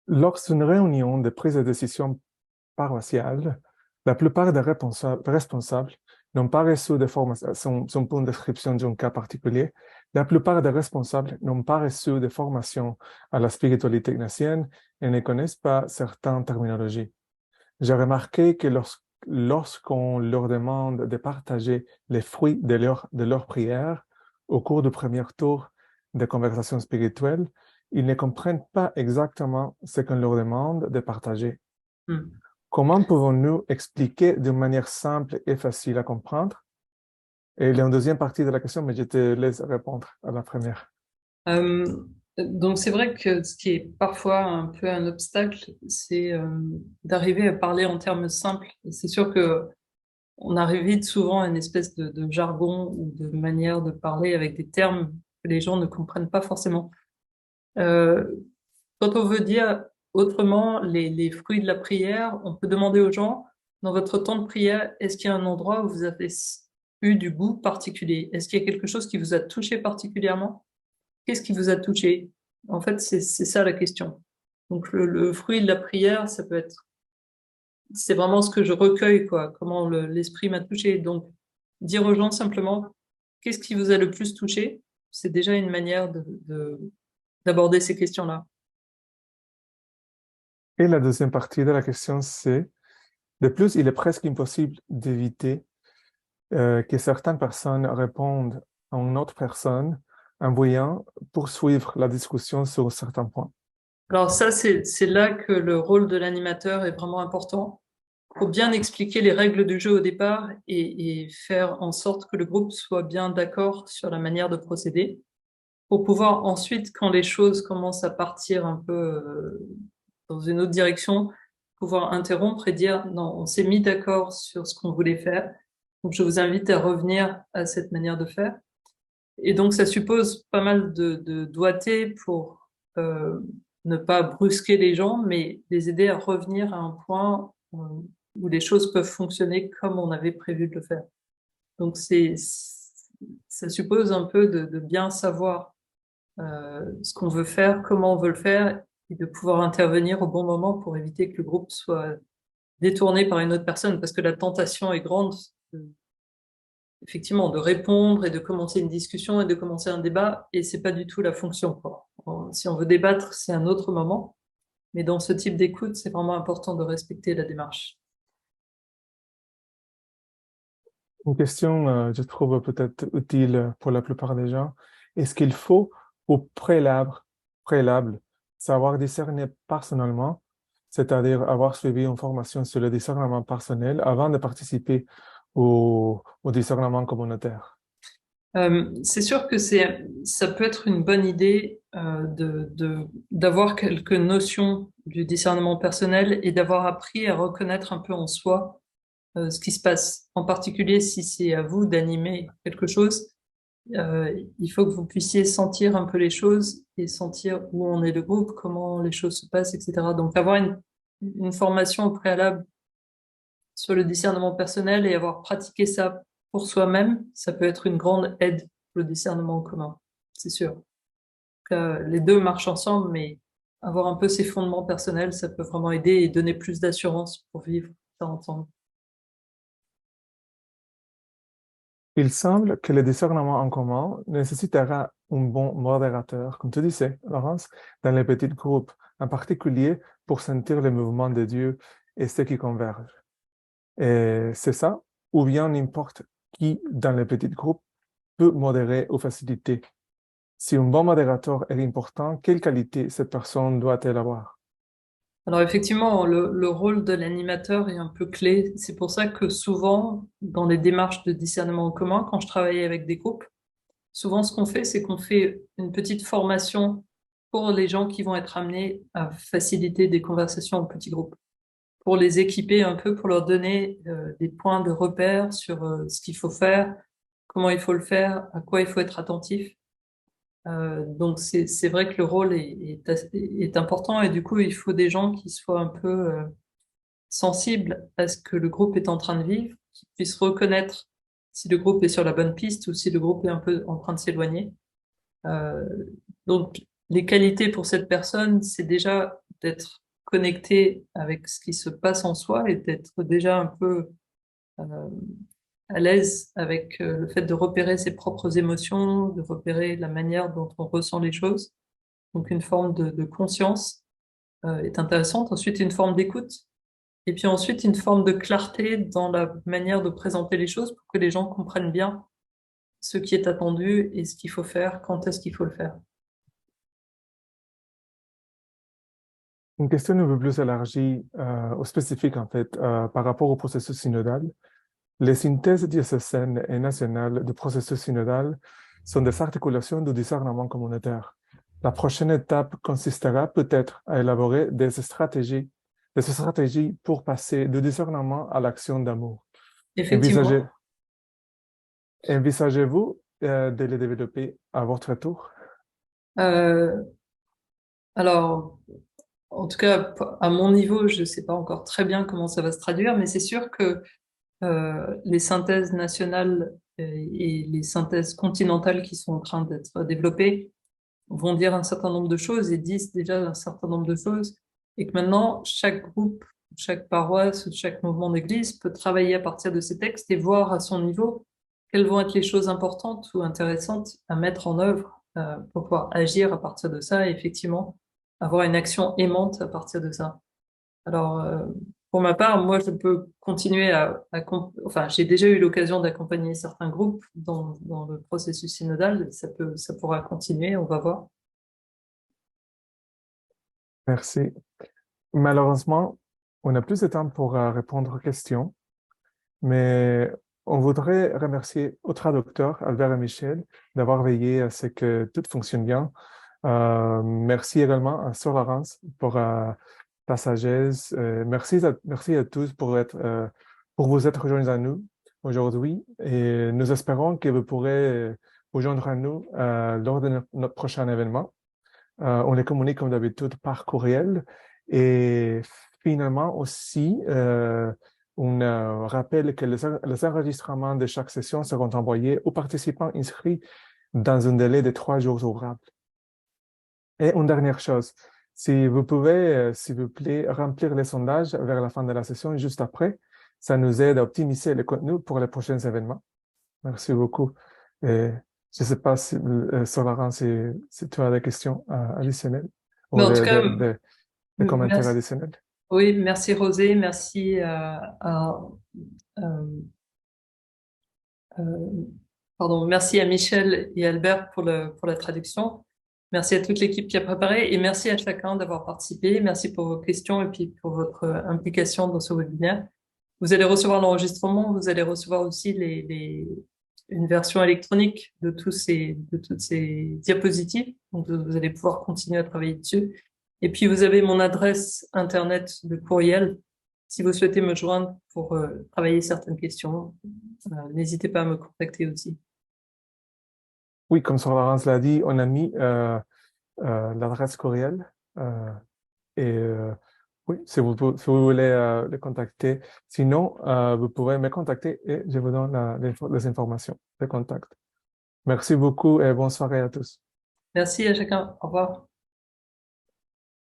Lors d'une réunion de prise de décision paroissiale, la plupart des responsables n'ont pas reçu de formation, sont pour une description d'un cas particulier. La plupart des responsables n'ont pas reçu de formation à la spiritualité ignatienne et ne connaissent pas certaines terminologies. J'ai remarqué que lorsqu'on leur demande de partager les fruits de leur prière au cours du premier tour de conversation spirituelle, ils ne comprennent pas exactement ce qu'on leur demande de partager. Hmm. Comment pouvons-nous expliquer d'une manière simple et facile à comprendre? Et il y a une deuxième partie de la question, mais je te laisse répondre à la première. Euh, donc c'est vrai que ce qui est parfois un peu un obstacle, c'est d'arriver à parler en termes simples. C'est sûr que on arrive vite souvent à une espèce de jargon ou de manière de parler avec des termes que les gens ne comprennent pas forcément. Euh, Quand on veut dire autrement les fruits de la prière, on peut demander aux gens, dans votre temps de prière, est-ce qu'il y a un endroit où vous avez eu du goût particulier? Est-ce qu'il y a quelque chose qui vous a touché particulièrement? Qu'est-ce qui vous a touché? En fait, c'est ça la question. Donc le fruit de la prière, ça peut être, c'est vraiment ce que je recueille, quoi, comment l'esprit m'a touché. Donc dire aux gens simplement, qu'est-ce qui vous a le plus touché? C'est déjà une manière d'aborder ces questions-là. Et la deuxième partie de la question, c'est, de plus, il est presque impossible d'éviter que certaines personnes répondent à une autre personne en voulant poursuivre la discussion sur certains points. Alors ça, c'est là que le rôle de l'animateur est vraiment important. Il faut bien expliquer les règles du jeu au départ et faire en sorte que le groupe soit bien d'accord sur la manière de procéder pour pouvoir ensuite, quand les choses commencent à partir un peu dans une autre direction, pouvoir interrompre et dire non, on s'est mis d'accord sur ce qu'on voulait faire. Donc je vous invite à revenir à cette manière de faire. Et donc ça suppose pas mal de doigté pour ne pas brusquer les gens, mais les aider à revenir à un point où les choses peuvent fonctionner comme on avait prévu de le faire. Donc ça suppose un peu de bien savoir ce qu'on veut faire, comment on veut le faire, et de pouvoir intervenir au bon moment pour éviter que le groupe soit détourné par une autre personne, parce que la tentation est grande, effectivement, de répondre et de commencer une discussion et de commencer un débat, et c'est pas du tout la fonction, quoi. Si on veut débattre, c'est un autre moment, mais dans ce type d'écoute, c'est vraiment important de respecter la démarche. Une question, je trouve peut-être utile pour la plupart des gens. Est-ce qu'il faut, au préalable, savoir discerner personnellement, c'est-à-dire avoir suivi une formation sur le discernement personnel avant de participer au discernement communautaire? C'est sûr que ça peut être une bonne idée d'avoir quelques notions du discernement personnel et d'avoir appris à reconnaître un peu en soi ce qui se passe. En particulier, si c'est à vous d'animer quelque chose, il faut que vous puissiez sentir un peu les choses et sentir où en est le groupe, comment les choses se passent, etc. Donc avoir une formation au préalable sur le discernement personnel et avoir pratiqué ça pour soi-même, ça peut être une grande aide pour le discernement en commun, c'est sûr. Les deux marchent ensemble, mais avoir un peu ces fondements personnels, ça peut vraiment aider et donner plus d'assurance pour vivre ça ensemble. Il semble que le discernement en commun nécessitera un bon modérateur, comme tu disais, Laurence, dans les petits groupes, en particulier pour sentir le mouvement de Dieu et ce qui converge. Et c'est ça, ou bien n'importe qui dans les petits groupes peut modérer ou faciliter. Si un bon modérateur est important, quelle qualité cette personne doit-elle avoir? Alors effectivement, le rôle de l'animateur est un peu clé. C'est pour ça que souvent, dans les démarches de discernement en commun, quand je travaille avec des groupes, souvent ce qu'on fait, c'est qu'on fait une petite formation pour les gens qui vont être amenés à faciliter des conversations en petits groupes, pour les équiper un peu, pour leur donner des points de repère sur ce qu'il faut faire, comment il faut le faire, à quoi il faut être attentif. Donc c'est vrai que le rôle est important et du coup il faut des gens qui soient un peu sensibles à ce que le groupe est en train de vivre, qui puissent reconnaître si le groupe est sur la bonne piste ou si le groupe est un peu en train de s'éloigner. Euh, donc les qualités pour cette personne, c'est déjà d'être connecté avec ce qui se passe en soi et d'être déjà un peu à l'aise avec le fait de repérer ses propres émotions, de repérer la manière dont on ressent les choses. Donc une forme de conscience est intéressante. Ensuite, une forme d'écoute. Et puis ensuite, une forme de clarté dans la manière de présenter les choses pour que les gens comprennent bien ce qui est attendu et ce qu'il faut faire, quand est-ce qu'il faut le faire. Une question un peu plus élargie, au spécifique en fait, par rapport au processus synodal. Les synthèses diocésaines et nationales du processus synodal sont des articulations du discernement communautaire. La prochaine étape consistera peut-être à élaborer des stratégies pour passer du discernement à l'action d'amour. Envisagez, Effectivement. envisagez-vous de les développer à votre tour? Euh, alors, en tout cas, à mon niveau, je ne sais pas encore très bien comment ça va se traduire, mais c'est sûr que les synthèses nationales et les synthèses continentales qui sont en train d'être développées vont dire un certain nombre de choses et disent déjà un certain nombre de choses, et que maintenant, chaque groupe, chaque paroisse, chaque mouvement d'église peut travailler à partir de ces textes et voir à son niveau quelles vont être les choses importantes ou intéressantes à mettre en œuvre pour pouvoir agir à partir de ça et effectivement avoir une action aimante à partir de ça. Alors, pour ma part, moi, je peux continuer enfin, j'ai déjà eu l'occasion d'accompagner certains groupes dans le processus synodal. Ça pourra continuer, on va voir. Merci. Malheureusement, on n'a plus de temps pour répondre aux questions, mais on voudrait remercier au traducteur Albert et Michel d'avoir veillé à ce que tout fonctionne bien. Merci également à Sir Laurence pour ta sagesse. Merci à tous pour vous être rejoints à nous aujourd'hui et nous espérons que vous pourrez vous joindre à nous lors de notre prochain événement. On les communique comme d'habitude par courriel. Et finalement aussi, on rappelle que les enregistrements de chaque session seront envoyés aux participants inscrits dans un délai de 3 jours ouvrables. Et une dernière chose, si vous pouvez, s'il vous plaît, remplir les sondages vers la fin de la session, juste après, ça nous aide à optimiser le contenu pour les prochains événements. Merci beaucoup. Et je ne sais pas si, Laurent, si tu as des questions additionnelles Mais ou en tout cas, des commentaires merci, additionnels. oui, merci Rosé, merci euh, euh, pardon, merci à Michel et Albert pour la traduction. Merci à toute l'équipe qui a préparé et merci à chacun d'avoir participé. Merci pour vos questions et puis pour votre implication dans ce webinaire. Vous allez recevoir l'enregistrement, vous allez recevoir aussi une version électronique de toutes ces diapositives. Donc, vous allez pouvoir continuer à travailler dessus. Et puis, vous avez mon adresse Internet de courriel. Si vous souhaitez me joindre pour travailler certaines questions, n'hésitez pas à me contacter aussi. Oui, comme Sir Laurence l'a dit, on a mis l'adresse courriel et oui, si vous voulez le contacter. Sinon, vous pouvez me contacter et je vous donne les informations de contact. Merci beaucoup et bonne soirée à tous. Merci à chacun. Au revoir.